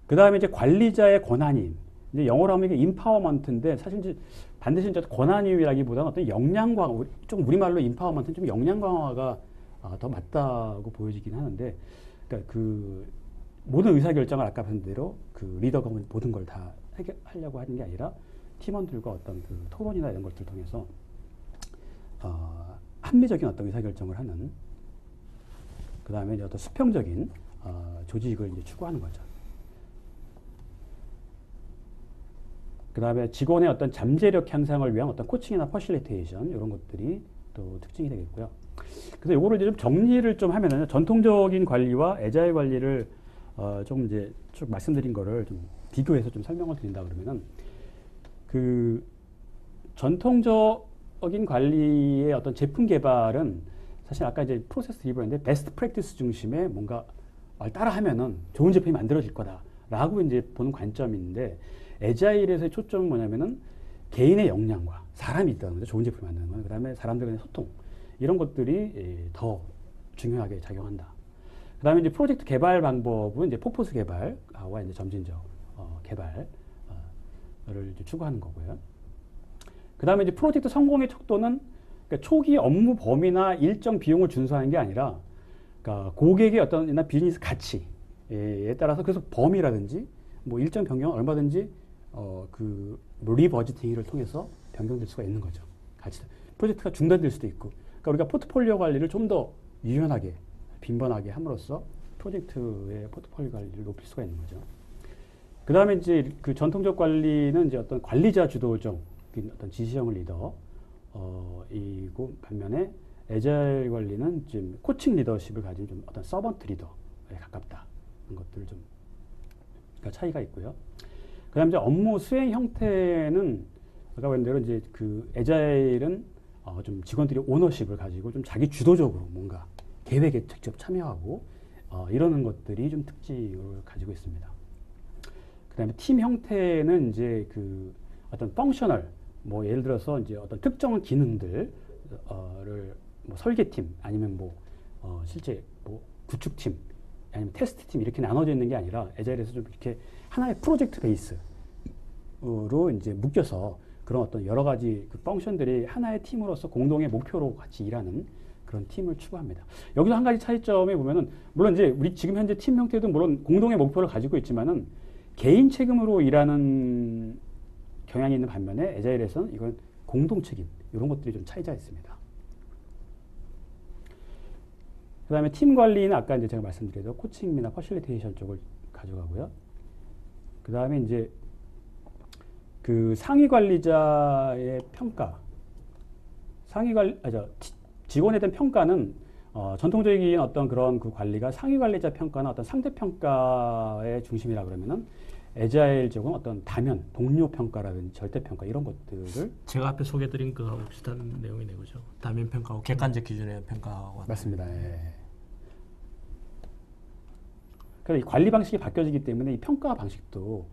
그 다음에 이제 관리자의 권한임. 이제 영어로 하면 이게 임파워먼트인데 사실 이제 반드시 이제 권한임이라기보다는 어떤 역량 강화, 좀 우리말로 임파워먼트는 좀 역량 강화가 더 맞다고 보여지긴 하는데 그러니까 그 모든 의사결정을 아까 말한 대로 그 리더가 모든 걸 다 하려고 하는 게 아니라 팀원들과 어떤 그 토론이나 이런 것들을 통해서 합리적인 어떤 의사결정을 하는 그 다음에 이제 어떤 수평적인 조직을 이제 추구하는 거죠. 그 다음에 직원의 어떤 잠재력 향상을 위한 어떤 코칭이나 퍼실리테이션 이런 것들이 또 특징이 되겠고요. 그래서 이거를 이제 좀 정리를 좀 하면은 전통적인 관리와 애자일 관리를 좀 이제 쭉 말씀드린 거를 좀 비교해서 좀 설명을 드린다 그러면은 그 전통적인 관리의 어떤 제품 개발은 사실 아까 이제 프로세스 드리븐인데 베스트 프랙티스 중심의 뭔가 따라하면은 좋은 제품이 만들어질 거다라고 이제 보는 관점인데 애자일에서의 초점은 뭐냐면은 개인의 역량과 사람이 있다는 거죠. 좋은 제품을 만드는 건. 그 다음에 사람들 간의 소통. 이런 것들이 더 중요하게 작용한다. 그 다음에 이제 프로젝트 개발 방법은 이제 폭포수 개발과 이제 점진적 개발을 이제 추구하는 거고요. 그 다음에 이제 프로젝트 성공의 척도는 그러니까 초기 업무 범위나 일정 비용을 준수하는 게 아니라 그러니까 고객의 어떤 비즈니스 가치에 따라서 그래서 범위라든지 뭐 일정 변경 얼마든지 그 리버지팅을 통해서 변경될 수가 있는 거죠. 가치. 프로젝트가 중단될 수도 있고. 그러니까 우리가 포트폴리오 관리를 좀 더 유연하게, 빈번하게 함으로써 프로젝트의 포트폴리오 관리를 높일 수가 있는 거죠. 그다음에 이제 그 전통적 관리는 이제 어떤 관리자 주도적 어떤 지시형 리더 이고 반면에 애자일 관리는 지금 코칭 리더십을 가진 좀 어떤 서번트 리더에 가깝다. 이런 것들 좀 그러니까 차이가 있고요. 그다음에 이제 업무 수행 형태는 아까 말한 대로 이제 그 애자일은 좀 직원들이 오너십을 가지고 좀 자기 주도적으로 뭔가 계획에 직접 참여하고 이러는 것들이 좀 특징을 가지고 있습니다. 그다음에 팀 형태는 이제 그 어떤 펑셔널 뭐 예를 들어서 이제 어떤 특정한 기능들을 뭐 설계팀 아니면 뭐 실제 뭐 구축팀 아니면 테스트팀 이렇게 나눠져 있는 게 아니라 애자일에서 좀 이렇게 하나의 프로젝트 베이스로 이제 묶여서 그런 어떤 여러 가지 그 펑션들이 하나의 팀으로서 공동의 목표로 같이 일하는 그런 팀을 추구합니다. 여기서 한 가지 차이점에 보면은 물론 이제 우리 지금 현재 팀 형태도 물론 공동의 목표를 가지고 있지만은 개인 책임으로 일하는 경향이 있는 반면에 애자일에서는 이건 공동 책임 이런 것들이 좀 차이가 있습니다. 그 다음에 팀 관리는 아까 이제 제가 말씀드린 코칭이나 퍼실리테이션 쪽을 가져가고요. 그 다음에 이제 그 상위 관리자의 평가, 직원에 대한 평가는 전통적인 어떤 그런 그 관리가 상위 관리자 평가나 어떤 상대 평가의 중심이라 그러면은 애자일 쪽은 어떤 다면, 동료 평가라든지 절대 평가 이런 것들을 제가 앞에 소개드린 거하고 비슷한 내용이네 그죠? 다면 평가하고 객관적 기준의 평가하고 맞습니다. 예. 그러니까 이 관리 방식이 바뀌어지기 때문에 이 평가 방식도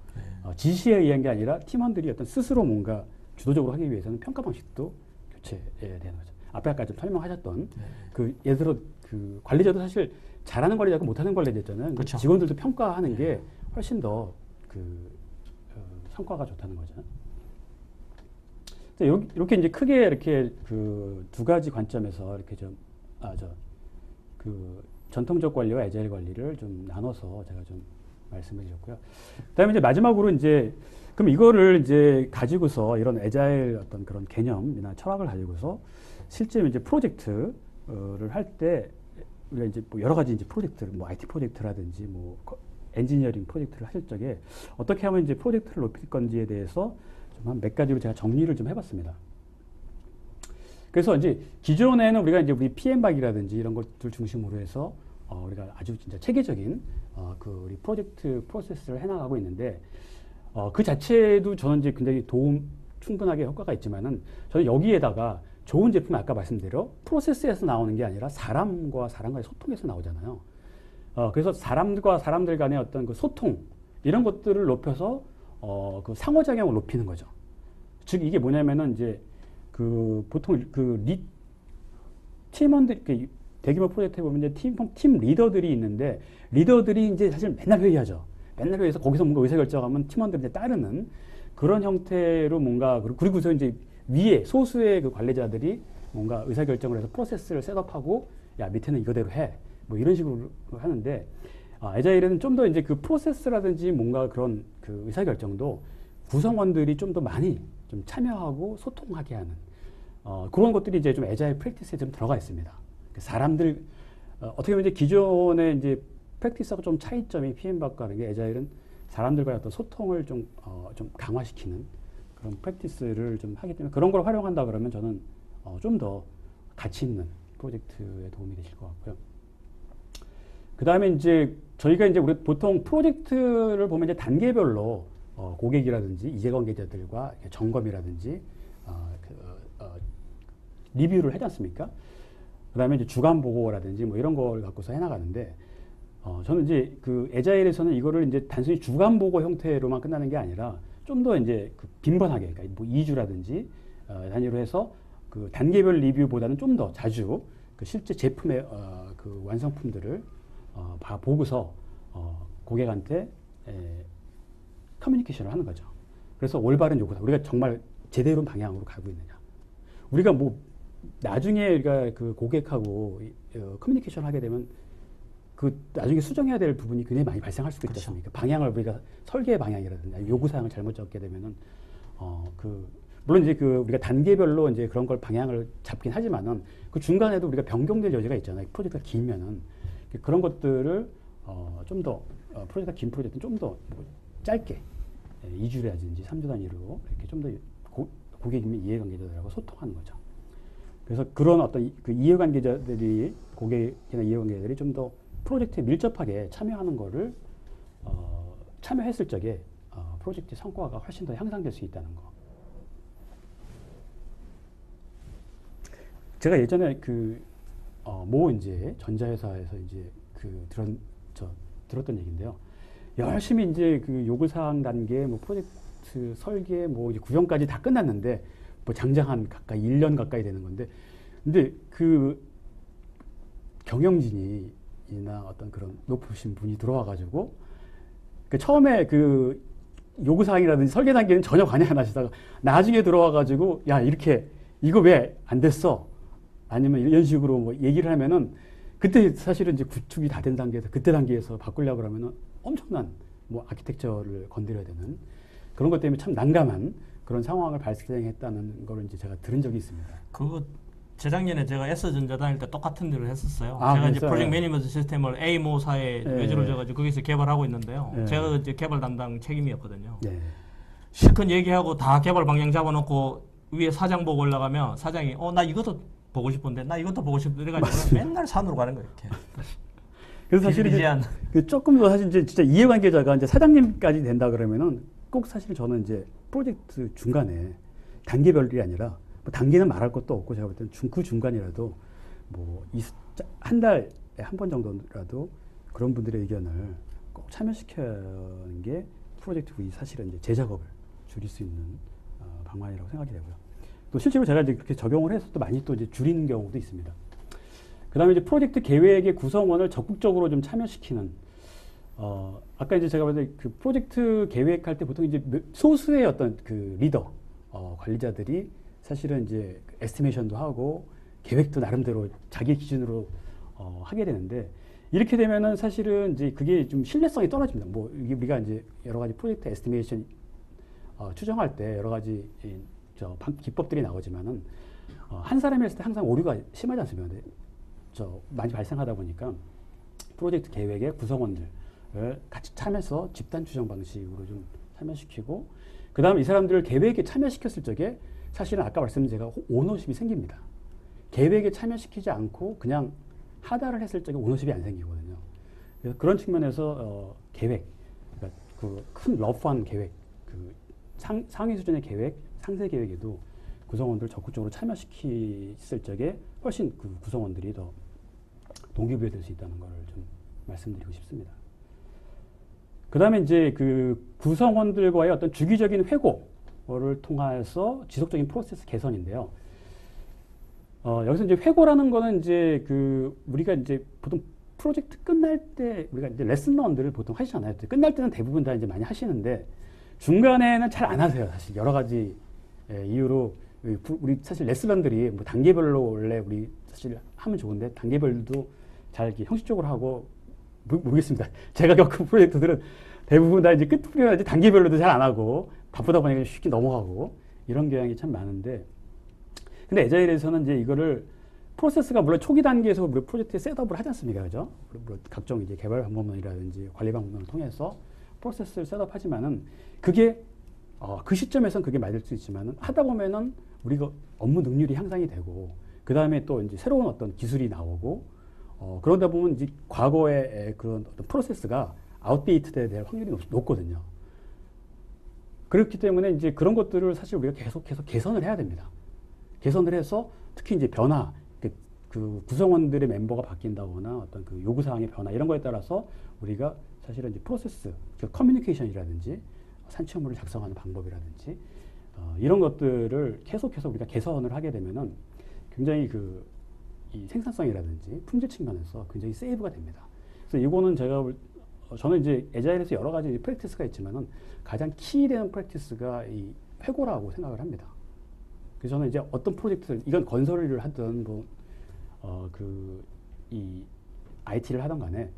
지시에 의한 게 아니라 팀원들이 어떤 스스로 뭔가 주도적으로 하기 위해서는 평가 방식도 교체해야 되는 거죠. 앞에 아까 좀 설명하셨던 그 예를 들어 그 관리자도 사실 잘하는 관리자고 못하는 관리자 있잖아요. 그렇죠. 직원들도 평가하는 게 훨씬 더 그 성과가 좋다는 거죠. 이렇게 이제 크게 이렇게 그 두 가지 관점에서 이렇게 그 전통적 관리와 애자일 관리를 좀 나눠서 제가 좀 말씀을 드렸고요. 그다음에 이제 마지막으로 이제 그럼 이거를 이제 가지고서 이런 애자일 어떤 그런 개념이나 철학을 가지고서 실제 이제 프로젝트를 할 때 우리가 이제 뭐 여러 가지 이제 프로젝트를 뭐 IT 프로젝트라든지 뭐 엔지니어링 프로젝트를 하실 적에 어떻게 하면 이제 프로젝트를 높일 건지에 대해서 좀 한 몇 가지로 제가 정리를 좀 해봤습니다. 그래서 이제 기존에는 우리가 이제 우리 PM박이라든지 이런 것들 중심으로 해서 우리가 아주 진짜 체계적인 그 우리 프로젝트 프로세스를 해나가고 있는데 그 자체도 저는 이제 굉장히 충분하게 효과가 있지만은 저는 여기에다가 좋은 제품은 아까 말씀대로 프로세스에서 나오는 게 아니라 사람과 사람과의 소통에서 나오잖아요. 그래서 사람과 사람들 간의 어떤 그 소통 이런 것들을 높여서 그 상호작용을 높이는 거죠. 즉 이게 뭐냐면은 이제 그 보통 그 팀원들 대규모 프로젝트에 보면 이제 팀 리더들이 있는데 리더들이 이제 사실 맨날 회의하죠. 맨날 회의해서 거기서 뭔가 의사결정하면 팀원들이 이제 따르는 그런 형태로 뭔가 그리고서 이제 위에 소수의 그 관리자들이 뭔가 의사결정을 해서 프로세스를 셋업하고 야 밑에는 이거대로 해. 뭐 이런 식으로 하는데 애자일은 좀 더 이제 그 프로세스라든지 뭔가 그런 그 의사결정도 구성원들이 좀 더 많이 좀 참여하고 소통하게 하는 그런 것들이 이제 좀 애자일 프랙티스에 좀 들어가 있습니다. 사람들 어떻게 보면 이제 기존의 이제 프랙티스하고 좀 차이점이 PM박과 다른 게 애자일은 사람들과의 어떤 소통을 좀 강화시키는 그런 프랙티스를 좀 하기 때문에 그런 걸 활용한다 그러면 저는 좀 더 가치 있는 프로젝트에 도움이 되실 것 같고요. 그 다음에 이제 저희가 이제 우리 보통 프로젝트를 보면 이제 단계별로 고객이라든지 이해관계자들과 점검이라든지 리뷰를 하지 않습니까? 그 다음에 이제 주간 보고라든지 뭐 이런 걸 갖고서 해나가는데 저는 이제 그 애자일에서는 이거를 이제 단순히 주간 보고 형태로만 끝나는 게 아니라 좀 더 이제 그 빈번하게 그러니까 뭐 2주라든지 단위로 해서 그 단계별 리뷰보다는 좀 더 자주 그 실제 제품의 그 완성품들을 보고서 고객한테 커뮤니케이션을 하는 거죠. 그래서 올바른 요구사 우리가 정말 제대로 방향으로 가고 있느냐. 우리가 뭐 나중에 우리가 그 고객하고 커뮤니케이션 하게 되면 그 나중에 수정해야 될 부분이 굉장히 많이 발생할 수도 있지 않습니까? 방향을 우리가 설계 방향이라든지 요구사항을 잘못 적게 되면은 물론 이제 그 우리가 단계별로 이제 그런 걸 방향을 잡긴 하지만은 그 중간에도 우리가 변경될 여지가 있잖아요. 프로젝트가 길면은 그런 것들을 좀 더 프로젝트가 긴 프로젝트는 좀 더 짧게 2주라든지 3주 단위로 이렇게 좀 더 고객이나 이해관계자들하고 소통하는 거죠. 그래서 그런 어떤 그 이해관계자들이 고객이나 이해관계자들이 좀 더 프로젝트에 밀접하게 참여하는 거를 참여했을 적에 프로젝트 성과가 훨씬 더 향상될 수 있다는 거. 제가 예전에 모 이제 전자회사에서 이제 들었던 얘기인데요. 열심히 이제 그 요구사항 단계, 뭐 프로젝트 설계, 뭐 이제 구형까지 다 끝났는데 뭐 장장 한 가까이 1년 가까이 되는 건데, 근데 그 경영진이나 어떤 그런 높으신 분이 들어와가지고 그 처음에 그 요구사항이라든지 설계 단계는 전혀 관여 안 하시다가 나중에 들어와가지고 야 이렇게 이거 왜 안 됐어? 아니면 이런 식으로 뭐 얘기를 하면은 그때 사실은 이제 구축이 다 된 단계에서 그때 단계에서 바꾸려고 그러면은 엄청난 뭐 아키텍처를 건드려야 되는 그런 것 때문에 참 난감한 그런 상황을 발생했다는 걸 이제 제가 들은 적이 있습니다. 그거 재작년에 제가 S전자 다닐 때 똑같은 일을 했었어요. 아, 제가 이제 그랬어요? 프로젝트 매니지먼트 시스템을 A모사에 외주를 줘가지고 거기서 개발하고 있는데요. 제가 이제 개발 담당 책임이었거든요. 네. 실컷 얘기하고 다 개발 방향 잡아놓고 위에 사장 보고 올라가면 사장이 나 이것도 보고 싶은데 나 이것도 보고 싶은데 그래가지고 맨날 산으로 가는 거예요. 이렇게. 그래서 사실 조금 더 사실 이제 진짜 이해관계자가 이제 사장님까지 된다 그러면은 꼭 사실 저는 이제 프로젝트 중간에 단계별이 아니라 뭐 단계는 말할 것도 없고 제가 볼 때는 그 중간이라도 뭐 한 달에 한 번 정도라도 그런 분들의 의견을 꼭 참여시키는 게 프로젝트 후에 사실은 이제 제 작업을 줄일 수 있는 방안이라고 생각이 되고요. 또 실제로 제가 이제 그렇게 적용을 해서 또 많이 또 이제 줄이는 경우도 있습니다. 그 다음에 이제 프로젝트 계획의 구성원을 적극적으로 좀 참여시키는, 아까 이제 제가 봤을 때 그 프로젝트 계획할 때 보통 이제 소수의 어떤 그 리더, 관리자들이 사실은 이제 에스티메이션도 하고 계획도 나름대로 자기 기준으로 하게 되는데, 이렇게 되면은 사실은 이제 그게 좀 신뢰성이 떨어집니다. 뭐 우리가 이제 여러 가지 프로젝트 에스티메이션 추정할 때 여러 가지 기법들이 나오지만은 한 사람이 했을 때 항상 오류가 심하지 않습니까? 많이 발생하다 보니까 프로젝트 계획의 구성원들을 같이 참여해서 집단 추정 방식으로 좀 참여시키고, 그 다음에 이 사람들을 계획에 참여시켰을 적에 사실은 아까 말씀드린 제가 오너십이 생깁니다. 계획에 참여시키지 않고 그냥 하다를 했을 적에 오너십이 안 생기거든요. 그래서 그런 측면에서 계획, 그러니까 그 큰 러프한 계획, 그 상위 수준의 계획, 상세 계획에도 구성원들 적극적으로 참여시켰을 적에 훨씬 그 구성원들이 더 동기부여될 수 있다는 걸 좀 말씀드리고 싶습니다. 그 다음에 이제 그 구성원들과의 어떤 주기적인 회고를 통해서 지속적인 프로세스 개선인데요. 여기서 이제 회고라는 거는 이제 그 우리가 이제 보통 프로젝트 끝날 때 우리가 이제 레슨런들을 보통 하시잖아요. 끝날 때는 대부분 다 이제 많이 하시는데 중간에는 잘 안 하세요. 사실 여러 가지 이유로 우리 사실 레슨런들이 뭐 단계별로 원래 우리 사실 하면 좋은데 단계별도 잘 이렇게 형식적으로 하고 모르겠습니다. 제가 겪은 프로젝트들은 대부분 다 이제 끝부분에 이제 단계별로도 잘 안 하고 바쁘다 보니까 쉽게 넘어가고 이런 경향이 참 많은데, 근데 에자일에서는 이제 이거를 프로세스가 물론 초기 단계에서 우리 프로젝트에 셋업을 하지 않습니까, 그죠? 각종 이제 개발 방법론이라든지 관리 방법론을 통해서 프로세스를 셋업하지만은 그게 그 시점에서는 그게 맞을 수 있지만은 하다 보면은 우리가 업무 능률이 향상이 되고 그 다음에 또 이제 새로운 어떤 기술이 나오고 그러다 보면 이제 과거의 그런 어떤 프로세스가 아웃데이트돼야 될 확률이 높거든요. 그렇기 때문에 이제 그런 것들을 사실 우리가 계속해서 개선을 해야 됩니다. 개선을 해서 특히 이제 변화, 그 구성원들의 멤버가 바뀐다거나 어떤 그 요구사항의 변화 이런 거에 따라서 우리가 사실은 이제 프로세스, 커뮤니케이션이라든지 산출물을 작성하는 방법이라든지 이런 것들을 계속해서 우리가 개선을 하게 되면은 굉장히 이 생산성이라든지 품질 측면에서 굉장히 세이브가 됩니다. 그래서 이거는 저는 이제 에자일에서 여러 가지 프랙티스가 있지만은 가장 키되는 프랙티스가 이 회고라고 생각을 합니다. 그래서 저는 이제 어떤 프로젝트를 이건 건설을 하든 이 IT를 하던 간에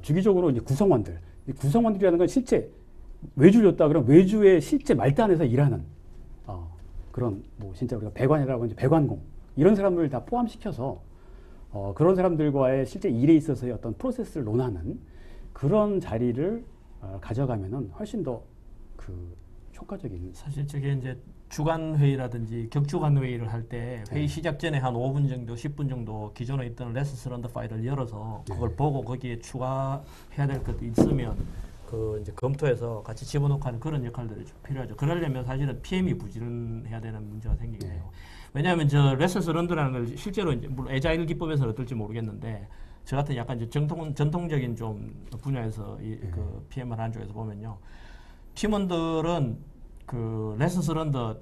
주기적으로 이제 구성원들이라는 건 실제 외주를 줬다 그러면 외주의 실제 말단에서 일하는 그런 뭐 진짜 우리가 배관이라고 하는 배관공 이런 사람을 다 포함시켜서 그런 사람들과의 실제 일에 있어서의 어떤 프로세스를 논하는 그런 자리를 가져가면은 훨씬 더 그 효과적인 사실 저게 이제 주간 회의라든지 격주간 회의를 할 때 회의 네. 시작 전에 한 5분 정도, 10분 정도 기존에 있던 레슨스 런더 파일을 열어서 그걸 네. 보고 거기에 추가해야 될 것도 있으면 그 이제 검토해서 같이 집어넣고 하는 그런 역할들이 좀 필요하죠. 그러려면 사실은 PM이 부지런해야 되는 문제가 생기게 돼요. 왜냐하면 저 레슨스 런더라는 걸 실제로 이제 물론 에자일 기법에서는 어떨지 모르겠는데 저 같은 약간 이제 전통적인 좀 분야에서 그 PM을 하는 쪽에서 보면요. 팀원들은 그 레슨스 런더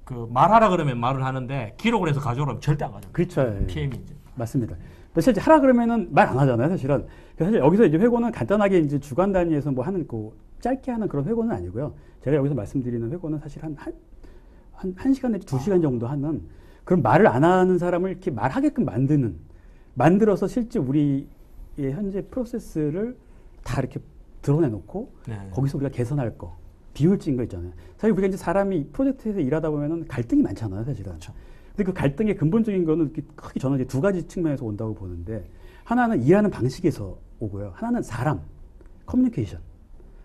그 말하라 그러면 말을 하는데 기록을 해서 가져오라면 절대 안 가져옵니다. 그렇죠. 예. PM이 이제. 맞습니다. 근데 실제 하라 그러면은 말 안 하잖아요, 사실은. 그래서 사실 여기서 이제 회고는 간단하게 이제 주간 단위에서 뭐 하는 그 짧게 하는 그런 회고는 아니고요. 제가 여기서 말씀드리는 회고는 사실 한 시간 내지 2시간 정도 하는 그런 말을 안 하는 사람을 이렇게 말하게끔 만들어서 실제 우리의 현재 프로세스를 다 이렇게 드러내놓고 네. 거기서 우리가 개선할 거, 비효율적인 거 있잖아요. 사실 우리가 이제 사람이 프로젝트에서 일하다 보면은 갈등이 많잖아요, 사실은. 근데 그 갈등의 근본적인 거는 크게 저는 이제 두 가지 측면에서 온다고 보는데 하나는 일하는 방식에서 오고요. 하나는 사람, 커뮤니케이션.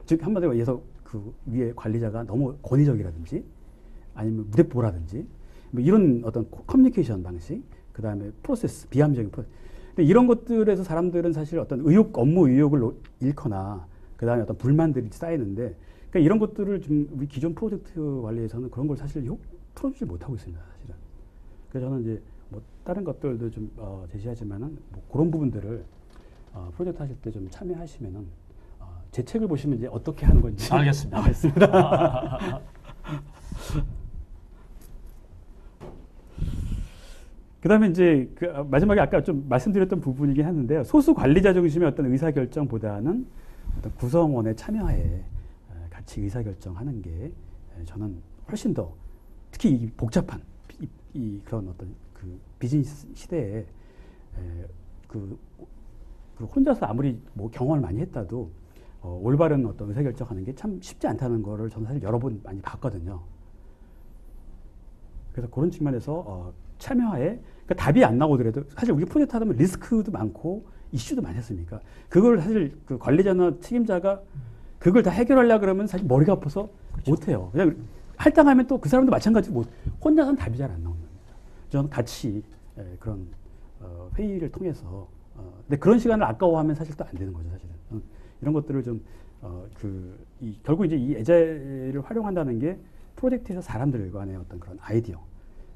즉 한마디로 얘기해서 그 위에 관리자가 너무 권위적이라든지 아니면 무대뽀라든지 뭐 이런 어떤 커뮤니케이션 방식, 그 다음에 프로세스, 비합리적인 프로세스. 근데 이런 것들에서 사람들은 사실 어떤 업무 의욕을 잃거나 그 다음에 어떤 불만들이 쌓이는데 그러니까 이런 것들을 좀 우리 기존 프로젝트 관리에서는 그런 걸 사실 풀어주지 못하고 있습니다, 사실은. 그래서 저는 이제 뭐 다른 것들도 좀 제시하지만은 뭐 그런 부분들을 프로젝트 하실 때 좀 참여하시면은 제 책을 보시면 이제 어떻게 하는 건지 알겠습니다. 나와 있습니다. 그다음에 이제 그 마지막에 아까 좀 말씀드렸던 부분이긴 하는데요. 소수 관리자 중심의 어떤 의사 결정보다는 어떤 구성원의 참여하에 같이 의사 결정하는 게 저는 훨씬 더 특히 이 복잡한 이 그런 어떤 그 비즈니스 시대에 그 혼자서 아무리 뭐 경험을 많이 했다도 올바른 어떤 의사 결정하는 게 참 쉽지 않다는 거를 저는 사실 여러 번 많이 봤거든요. 그래서 그런 측면에서 참여하에 그러니까 답이 안 나오더라도 사실 우리 프로젝트 하다 보면 리스크도 많고 이슈도 많지 않습니까? 그걸 사실 그 관리자나 책임자가 그걸 다 해결하려고 그러면 사실 머리가 아파서 그렇죠. 못해요. 그냥 할당하면 또 그 사람도 마찬가지로 혼자서는 답이 잘 안 나옵니다. 저는 같이 그런 회의를 통해서 근데 그런 시간을 아까워하면 사실 또 안 되는 거죠, 사실은. 이런 것들을 좀 결국 이제 이 에자일을 활용한다는 게 프로젝트에서 사람들 간의 어떤 그런 아이디어,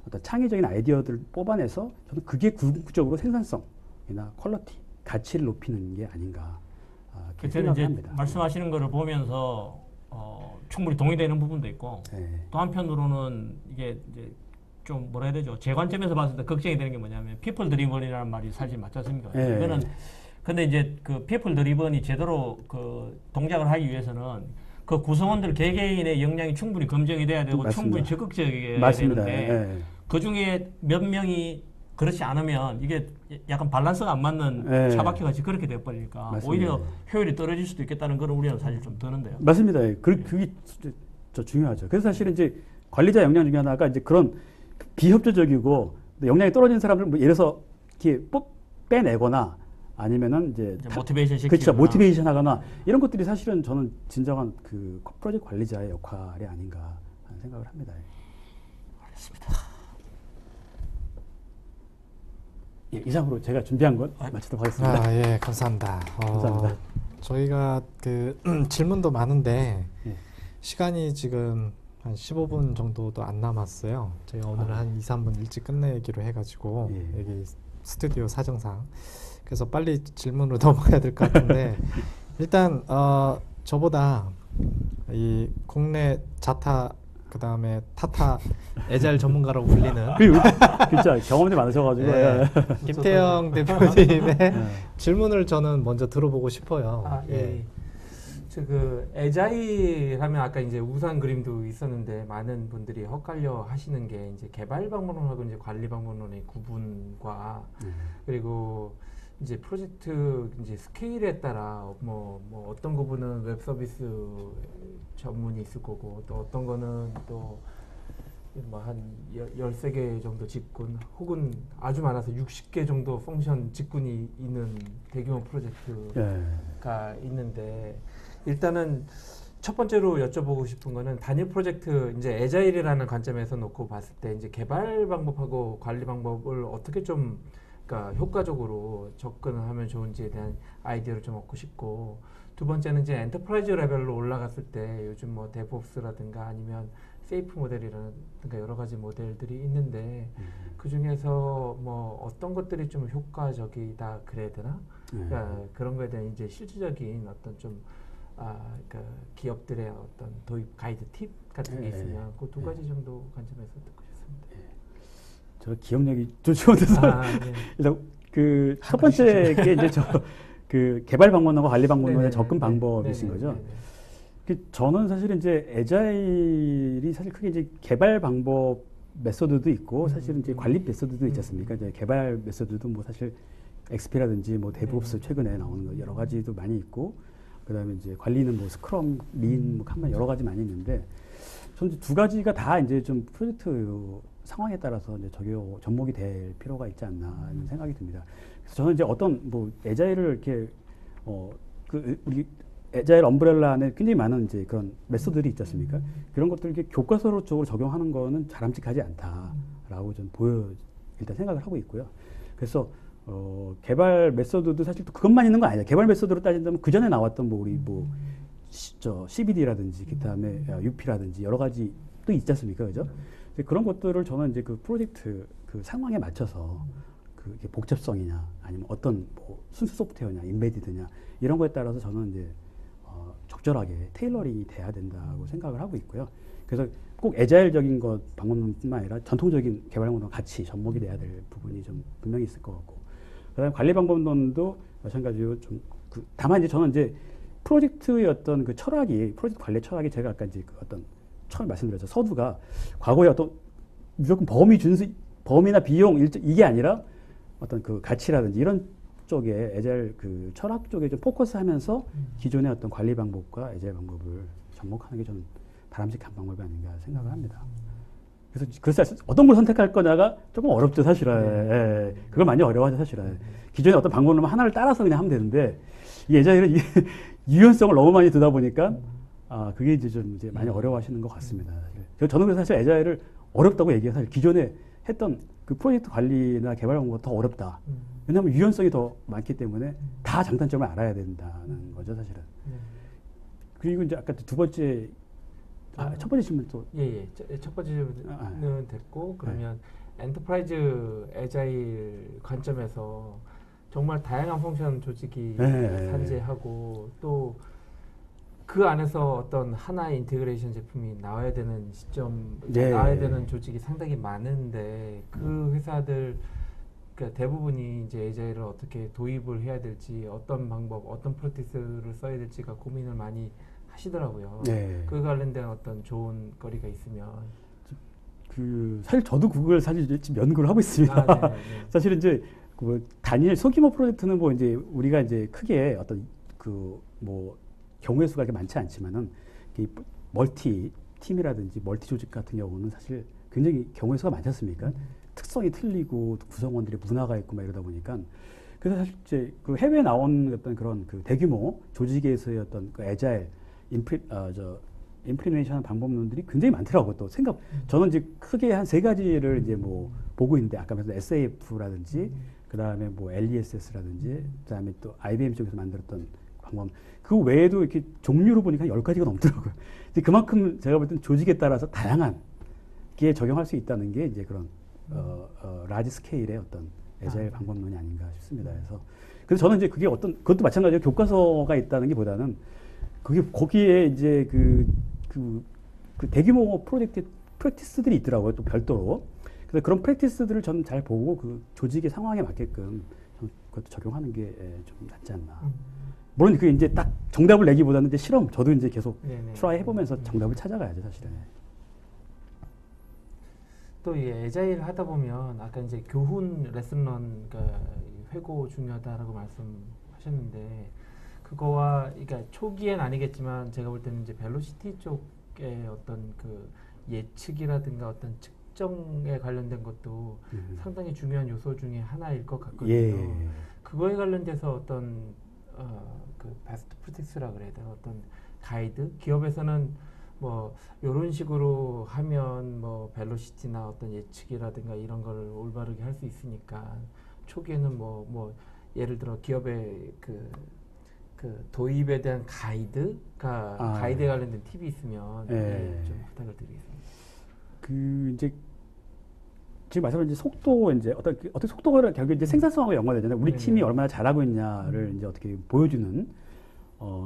어떤 창의적인 아이디어들을 뽑아내서 저는 그게 궁극적으로 생산성이나 퀄리티, 가치를 높이는 게 아닌가. 저는 이제 말씀하시는 거를 보면서 충분히 동의되는 부분도 있고 네. 또 한편으로는 이게 이제 좀 뭐라 해야 되죠? 제 관점에서 봤을 때 걱정이 되는 게 뭐냐면 people driven이라는 말이 사실 맞지 않습니까? 네. 이거는 근데 이제 그 people driven이 제대로 그 동작을 하기 위해서는 그 구성원들 개개인의 역량이 충분히 검증이 돼야 되고 맞습니다. 충분히 적극적이어야 맞습니다. 되는데 네. 그 중에 몇 명이 그렇지 않으면 이게 약간 밸런스가 안 맞는 네. 차박혀 같이 그렇게 돼버리니까 맞습니다. 오히려 효율이 떨어질 수도 있겠다는 그런 우려는 사실 좀 드는데요. 맞습니다. 그게 저 중요하죠. 그래서 사실은 이제 관리자 역량 중에 하나가 이제 그런 비협조적이고 역량이 떨어진 사람들 뭐 예를 들어서 이렇게 빼내거나 아니면은 이제 모티베이션 시키거나 그렇죠. 모티베이션 하거나 이런 것들이 사실은 저는 진정한 그 프로젝트 관리자의 역할이 아닌가 하는 생각을 합니다. 알겠습니다. 예, 이상으로 제가 준비한 건 마치도록 하겠습니다. 예, 감사합니다. 감사합니다. 저희가 그 질문도 많은데 예. 시간이 지금 한 15분 정도도 안 남았어요. 저희가 오늘 한 2, 3분 일찍 끝내기로 해가지고 예. 여기 스튜디오 사정상 그래서 빨리 질문으로 넘어가야 될 것 같은데 일단 저보다 이 국내 자타 그 다음에 타타 에자일 전문가라고 불리는 진짜 경험이 많으셔가지고 예. 김태형 대표님의 질문을 저는 먼저 들어보고 싶어요. 예. 그 에자일 하면 아까 이제 우산 그림도 있었는데 많은 분들이 헷갈려 하시는 게 이제 개발 방법론하고 이제 관리 방법론의 구분과 그리고 이제 프로젝트 이제 스케일에 따라 뭐 어떤 부분은 웹 서비스 전문이 있을 거고 또 어떤 거는 또 뭐 한 13개 정도 직군 혹은 아주 많아서 60개 정도 펑션 직군이 있는 대규모 프로젝트가 있는데 일단은 첫 번째로 여쭤보고 싶은 거는 단일 프로젝트 이제 애자일이라는 관점에서 놓고 봤을 때 이제 개발 방법하고 관리 방법을 어떻게 좀 그러니까 효과적으로 접근을 하면 좋은지에 대한 아이디어를 좀 얻고 싶고, 두 번째는 이제 엔터프라이즈 레벨로 올라갔을 때 요즘 뭐 데브옵스라든가 아니면 세이프 모델이라든가 여러 가지 모델들이 있는데 그 중에서 뭐 어떤 것들이 좀 효과적이다 그래야 되나? 그러니까 그런 거에 대한 이제 실질적인 어떤 좀 그러니까 기업들의 어떤 도입 가이드 팁 같은 게 있으면 그 두 가지 정도 관점에서 듣고 싶습니다. 저 기억력이 좀 좋은데서 네. 일단 그 첫 번째 게 이제 저 그 개발 방법론과 관리 방법론의 접근 방법이신 거죠. 저는 사실 이제 애자일이 사실 크게 이제 개발 방법 메소드도 있고 사실은 이제 관리 메소드도 있지 않습니까? 이제 개발 메소드도 뭐 사실 XP라든지 뭐 데브옵스 최근에 나오는 거 여러 가지도 많이 있고, 그다음에 이제 관리는 뭐 스크럼, 린, 뭐 칸반 여러 가지 많이 있는데, 저는 두 가지가 다 이제 좀 프로젝트 상황에 따라서 이제 접목이 될 필요가 있지 않나 하는 생각이 듭니다. 그래서 저는 이제 어떤 뭐 애자일을 이렇게 그 우리 애자일 엄브렐라 안에 굉장히 많은 이제 그런 메소드들이 있지 않습니까? 그런 것들을 이렇게 교과서 쪽으로 적용하는 거는 바람직하지 않다라고 좀 일단 생각을 하고 있고요. 그래서 개발 메소드도 사실 또 그것만 있는 건 아니에요. 개발 메소드로 따진다면 그 전에 나왔던 뭐 우리 뭐 CBD라든지 그다음에 UP라든지 여러 가지 또 있지 않습니까, 그죠? 그런 것들을 저는 이제 그 프로젝트 그 상황에 맞춰서 그 복잡성이냐 아니면 어떤 뭐 순수 소프트웨어냐 인베디드냐 이런 거에 따라서 저는 이제 적절하게 테일러링이 돼야 된다고 생각을 하고 있고요. 그래서 꼭 애자일적인 것 방법론뿐만 아니라 전통적인 개발 방법론 같이 접목이 돼야 될 부분이 좀 분명히 있을 것 같고, 그다음에 관리 방법론도 마찬가지로 좀 다만 이제 저는 이제 프로젝트의 어떤 그 철학이 프로젝트 관리 철학이 제가 아까 이제 그 어떤 처음 말씀드렸죠. 서두가 과거에 어떤 무조건 범위나 비용 이게 아니라 어떤 그 가치라든지 이런 쪽에 애자일 그 철학 쪽에 좀 포커스하면서 기존의 어떤 관리 방법과 애자일 방법을 접목하는 게 저는 바람직한 방법이 아닌가 생각을 합니다. 그래서 어떤 걸 선택할 거냐가 조금 어렵죠, 사실은. 예, 그걸 많이 어려워하죠, 사실은. 기존의 어떤 방법론만 하나를 따라서 그냥 하면 되는데 이 애자일은 유연성을 너무 많이 두다 보니까 그게 이제 좀 이제 많이 어려워하시는 것 같습니다. 사실. 저는 그래서 사실 애자일을 어렵다고 얘기해요. 사실 기존에 했던 그 프로젝트 관리나 개발 방법보다 더 어렵다. 왜냐하면 유연성이 더 많기 때문에 다 장단점을 알아야 된다는 거죠, 사실은. 그리고 이제 아까 두 번째, 첫 번째 질문 또. 첫 번째 질문은 됐고, 그러면 엔터프라이즈 애자일 관점에서 정말 다양한 펑션 조직이 산재하고 또 그 안에서 어떤 하나의 인테그레이션 제품이 나와야 되는 시점, 나와야 되는 조직이 상당히 많은데 그 회사들 그러니까 대부분이 이제 애자일을 어떻게 도입을 해야 될지, 어떤 방법, 어떤 프로세스를 써야 될지가 고민을 많이 하시더라고요. 그 관련된 어떤 좋은 거리가 있으면. 사실 저도 그걸 사실 지금 연구를 하고 있습니다. 사실 이제 그 단일 소규모 프로젝트는 뭐 이제 우리가 이제 크게 어떤 그 뭐 경우의 수가 그렇게 많지 않지만은 멀티 팀이라든지 멀티 조직 같은 경우는 사실 굉장히 경우의 수가 많지 않습니까? 특성이 틀리고 구성원들의 문화가 있고 막 이러다 보니까, 그래서 사실 이제 그 해외에 나온 어떤 그런 그 대규모 조직에서의 어떤 그 애자일 임플리메이션 방법론들이 굉장히 많더라고요. 또 저는 이제 크게 한 3가지를 이제 뭐 보고 있는데, 아까 말씀 SAF라든지 그다음에 뭐 LESS라든지 그다음에 또 IBM 쪽에서 만들었던 방법, 그 외에도 이렇게 종류로 보니까 10가지가 넘더라고요. 그만큼 제가 볼 땐 조직에 따라서 다양한 게 적용할 수 있다는 게 이제 그런 라지 스케일의 어떤 애자일 방법론이 아닌가 싶습니다. 그래서 저는 이제 그게 그것도 마찬가지로 교과서가 있다는 게 보다는 거기에 이제 그 대규모 프로젝트 프랙티스들이 있더라고요. 또 별도로. 그래서 그런 프랙티스들을 저는 잘 보고 그 조직의 상황에 맞게끔 그것도 적용하는 게 좀 낫지 않나. 물론 그게 이제 딱 정답을 내기보다는 이제 저도 이제 계속 트라이 해보면서 정답을 찾아가야죠, 사실은. 또 이 애자일 하다 보면 아까 이제 교훈 레슨런 그러니까 회고 중요하다라고 말씀하셨는데, 그거와 그러니까 초기엔 아니겠지만 제가 볼 때는 이제 벨로시티 쪽의 어떤 그 예측이라든가 어떤 측정에 관련된 것도 상당히 중요한 요소 중에 하나일 것 같거든요. 그거에 관련돼서 어떤 그 베스트 프랙티스라 그래야 되나, 어떤 가이드, 기업에서는 뭐 이런 식으로 하면 뭐 벨로시티나 어떤 예측이라든가 이런 걸 올바르게 할 수 있으니까 초기에는 뭐 예를 들어 기업의 그 도입에 대한 가이드가 가이드에 관련된 팁이 있으면 좀 부탁을 드리겠습니다. 그 이제 지금 말씀하신 이제 속도 이제 어떻게 속도가 결국 이제 생산성하고 연관되잖아요. 우리 팀이 얼마나 잘하고 있냐를 이제 어떻게 보여주는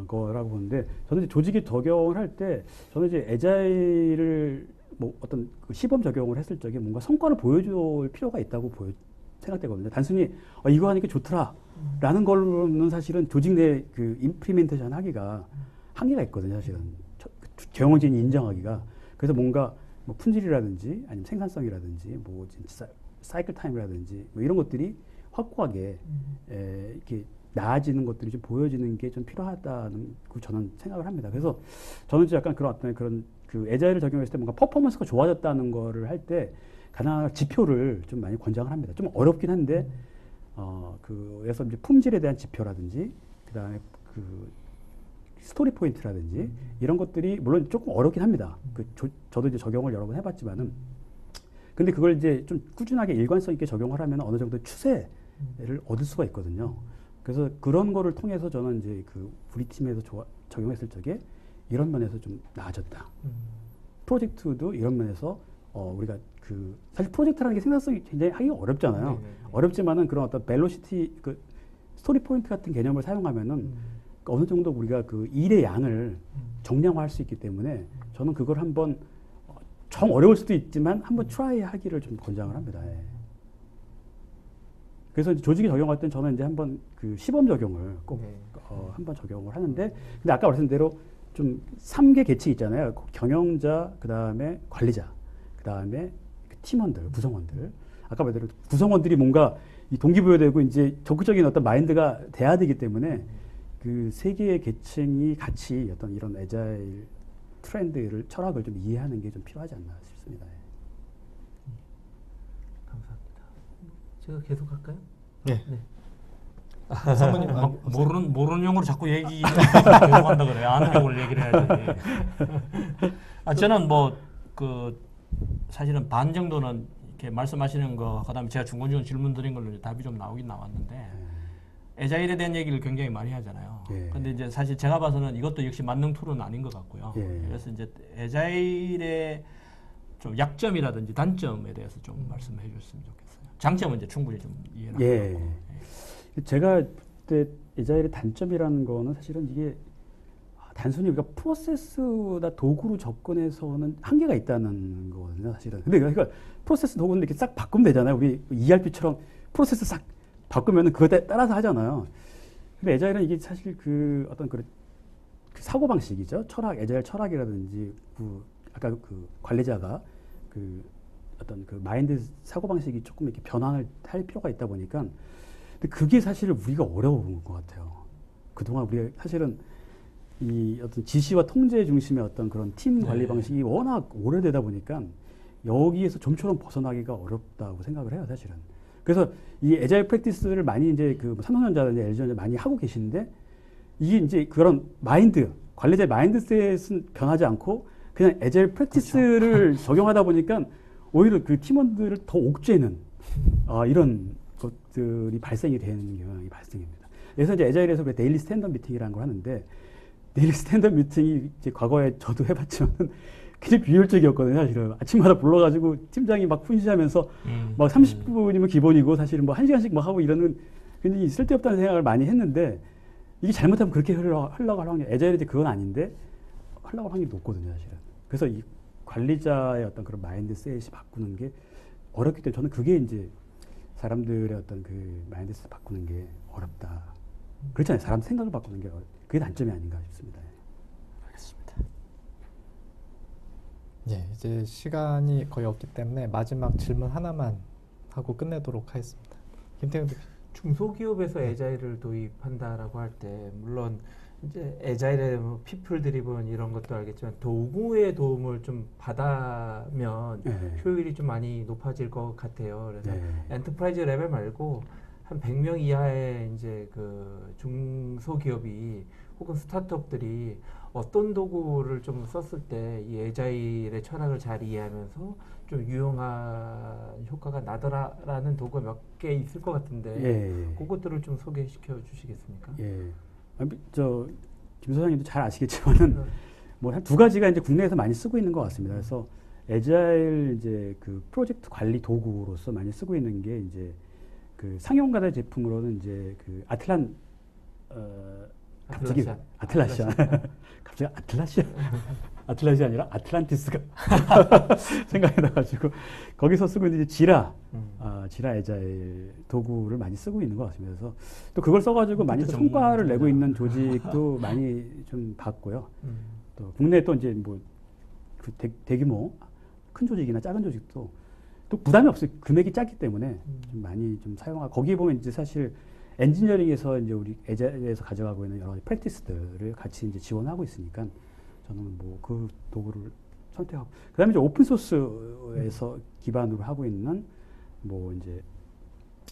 거라고 보는데, 저는 이제 조직에 적용을 할 때 저는 이제 에자일을 뭐 어떤 그 시범 적용을 했을 적에 뭔가 성과를 보여줄 필요가 있다고 생각되거든요. 단순히 이거 하니까 좋더라라는 걸로는 사실은 조직 내 그 임플리멘테이션 하기가 한계가 있거든요. 사실은 경영진이 인정하기가. 그래서 뭔가 뭐 품질이라든지 아니면 생산성이라든지 뭐 진짜 사이클 타임이라든지 뭐 이런 것들이 확고하게 이렇게 나아지는 것들이 좀 보여지는 게 좀 필요하다는 그 저는 생각을 합니다. 그래서 저는 약간 그런 어떤 그런 그 에자일을 적용했을 때 뭔가 퍼포먼스가 좋아졌다는 거를 할 때 가능한 지표를 좀 많이 권장을 합니다. 좀 어렵긴 한데 그래서 이제 품질에 대한 지표라든지 그다음에 그 스토리 포인트라든지 이런 것들이 물론 조금 어렵긴 합니다. 저도 이제 적용을 여러 번 해봤지만은, 근데 그걸 이제 좀 꾸준하게 일관성 있게 적용을 하면 어느 정도 추세를 얻을 수가 있거든요. 그래서 그런 거를 통해서 저는 이제 그 우리 팀에서 적용했을 적에 이런 면에서 좀 나아졌다. 프로젝트도 이런 면에서 우리가 사실 프로젝트라는 게 생산성이 굉장히 하기가 어렵잖아요. 네네. 어렵지만은 그런 어떤 벨로시티 그 스토리 포인트 같은 개념을 사용하면은 어느 정도 우리가 그 일의 양을 정량화할 수 있기 때문에 저는 그걸 한번 정 어려울 수도 있지만 한번 트라이 하기를 좀 권장을 합니다. 예. 그래서 이제 조직에 적용할 때는 저는 이제 한번 그 시범 적용을 꼭 한번 적용을 하는데, 근데 아까 말씀드린 대로 좀 3개 계층 있잖아요. 경영자, 그 다음에 관리자, 그 다음에 팀원들, 구성원들. 아까 말대로 구성원들이 뭔가 이 동기부여되고 이제 적극적인 어떤 마인드가 돼야 되기 때문에 그 세 개의 계층이 같이 어떤 이런 에자일 트렌드를 철학을 좀 이해하는 게 좀 필요하지 않나 싶습니다. 감사합니다. 제가 계속 할까요? 네. 네. 사모님 모르는 용어로 자꾸 계속한다 그래요. 아는 용어를 얘기를 해야지. 저는 뭐 그 사실은 반 정도는 이렇게 말씀하시는 거, 그다음에 제가 중간중간 질문 드린 걸로 이제 답이 좀 나오긴 나왔는데, 에자일에 대한 얘기를 굉장히 많이 하잖아요. 근데 이제 사실 제가 봐서는 이것도 역시 만능 툴은 아닌 것 같고요. 그래서 이제 에자일의 좀 약점이라든지 단점에 대해서 좀 말씀해 주셨으면 좋겠어요. 장점은 이제 충분히 좀 이해를 하고. 제가 그때 에자일의 단점이라는 거는 사실은 이게 단순히 우리가 프로세스나 도구로 접근해서는 한계가 있다는 거거든요, 사실은. 근데 그러니까 프로세스 도구는 이렇게 싹 바꾸면 되잖아요. 우리 ERP처럼 프로세스 싹 바꾸면은 그거에 따라서 하잖아요. 근데 에자일은 이게 사실 그 어떤 그 사고방식이죠. 에자일 철학이라든지 아까 그 관리자가 그 어떤 그 마인드 사고방식이 조금 이렇게 변화를 할 필요가 있다 보니까, 근데 그게 사실 우리가 어려운 것 같아요. 그동안 우리가 사실은 이 어떤 지시와 통제 중심의 어떤 그런 팀 관리 방식이 워낙 오래되다 보니까 여기에서 좀처럼 벗어나기가 어렵다고 생각을 해요, 사실은. 그래서 이 에자일 프랙티스를 많이 이제 그 삼성전자나 LG전자 많이 하고 계시는데, 이게 이제 그런 관리자의 마인드셋은 변하지 않고 그냥 에자일 프랙티스를 적용하다 보니까 오히려 그 팀원들을 더 옥죄는 이런 것들이 발생이 되는 경향이 발생입니다. 그래서 이제 에자일에서 데일리 스탠더드 미팅이라는 걸 하는데, 데일리 스탠더드 미팅이 이제 과거에 저도 해봤지만 굉장히 비효율적이었거든요. 사실은 아침마다 불러가지고 팀장이 막 훈시하면서 막 30분이면 기본이고 사실은 뭐 1시간씩 막 하고 이러는 굉장히 쓸데없다는 생각을 많이 했는데, 이게 잘못하면 그렇게 흘러갈 확률, 에자일이 이제 그건 아닌데 흘러갈 확률이 높거든요, 사실은. 그래서 이 관리자의 어떤 그런 마인드셋이 바꾸는 게 어렵기 때문에 저는 그게 이제 사람들의 어떤 그 마인드셋 바꾸는 게 어렵다. 그렇잖아요. 사람 생각을 바꾸는 게 그게 단점이 아닌가 싶습니다. 알겠습니다. 예, 이제 시간이 거의 없기 때문에 마지막 질문 하나만 하고 끝내도록 하겠습니다. 김태형 대표. 중소기업에서 에자일을 도입한다라고 할 때 물론 이제 에자일의 뭐 피플 드리븐 이런 것도 알겠지만 도구의 도움을 좀 받으면 효율이 좀 많이 높아질 것 같아요. 그래서 엔터프라이즈 레벨 말고 한 100명 이하의 이제 그 중소기업이 혹은 스타트업들이 어떤 도구를 좀 썼을 때 이 에자일의 철학을 잘 이해하면서 좀 유용한 효과가 나더라라는 도구가 몇 개 있을 것 같은데 예. 그것들을 좀 소개시켜 주시겠습니까? 예. 김 소장님도 잘 아시겠지만은 뭐 한 두 가지가 이제 국내에서 많이 쓰고 있는 것 같습니다. 그래서 에자일 이제 그 프로젝트 관리 도구로서 많이 쓰고 있는 게 이제 그 상용가다 제품으로는 이제 그 갑자기 아틀라시안 갑자기 아틀라시 아니라 아틀란티스가 생각이 나가지고 거기서 쓰고 있는 이제 지라 에자일 도구를 많이 쓰고 있는 것 같습니다. 그래서 또 그걸 써가지고 많이 또 성과를 내고 있는 조직도 많이 좀 봤고요. 또 국내 또 이제 뭐 그 대규모 큰 조직이나 작은 조직도 또 부담이 없어요. 금액이 작기 때문에 좀 많이 좀 사용하고 거기에 보면 이제 사실 엔지니어링에서 이제 우리 에자일에서 가져가고 있는 여러 가지 프랙티스들을 같이 이제 지원하고 있으니까 저는 뭐 그 도구를 선택하고 그다음에 이제 오픈 소스에서 기반으로 하고 있는 뭐 이제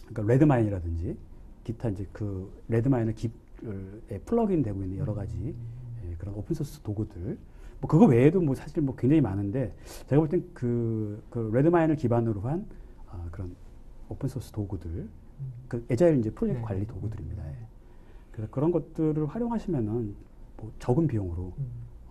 그러니까 레드마인이라든지 기타 이제 그 레드마인을 플러그인 되고 있는 여러 가지 그런 오픈 소스 도구들 뭐 그거 외에도 뭐 사실 뭐 굉장히 많은데 제가 볼 땐 그 레드마인을 기반으로 한 그런 오픈 소스 도구들 그 에자일 이제 프로젝트 관리 도구들입니다. 예. 그래서 그런 것들을 활용하시면은 뭐 적은 비용으로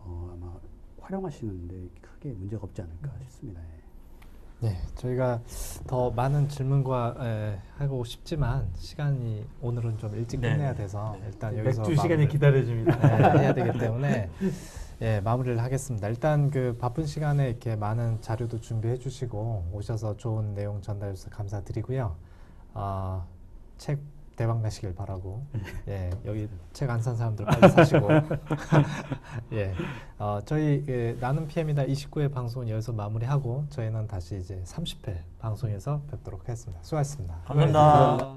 아마 활용하시는데 크게 문제가 없지 않을까 싶습니다. 예. 네, 저희가 더 많은 질문과 하고 싶지만 시간이 오늘은 좀 일찍 네. 끝내야 돼서 일단 여기서 맥주 시간이 기다려집니다. 해야 되기 때문에 마무리를 하겠습니다. 일단 그 바쁜 시간에 이렇게 많은 자료도 준비해 주시고 오셔서 좋은 내용 전달해 주셔서 감사드리고요. 책 대박 나시길 바라고 여기 책 안 산 사람들 빨리 사시고 저희 나는 PM이다 29회 방송은 여기서 마무리하고 저희는 다시 이제 30회 방송에서 뵙도록 하겠습니다. 수고하셨습니다. 감사합니다.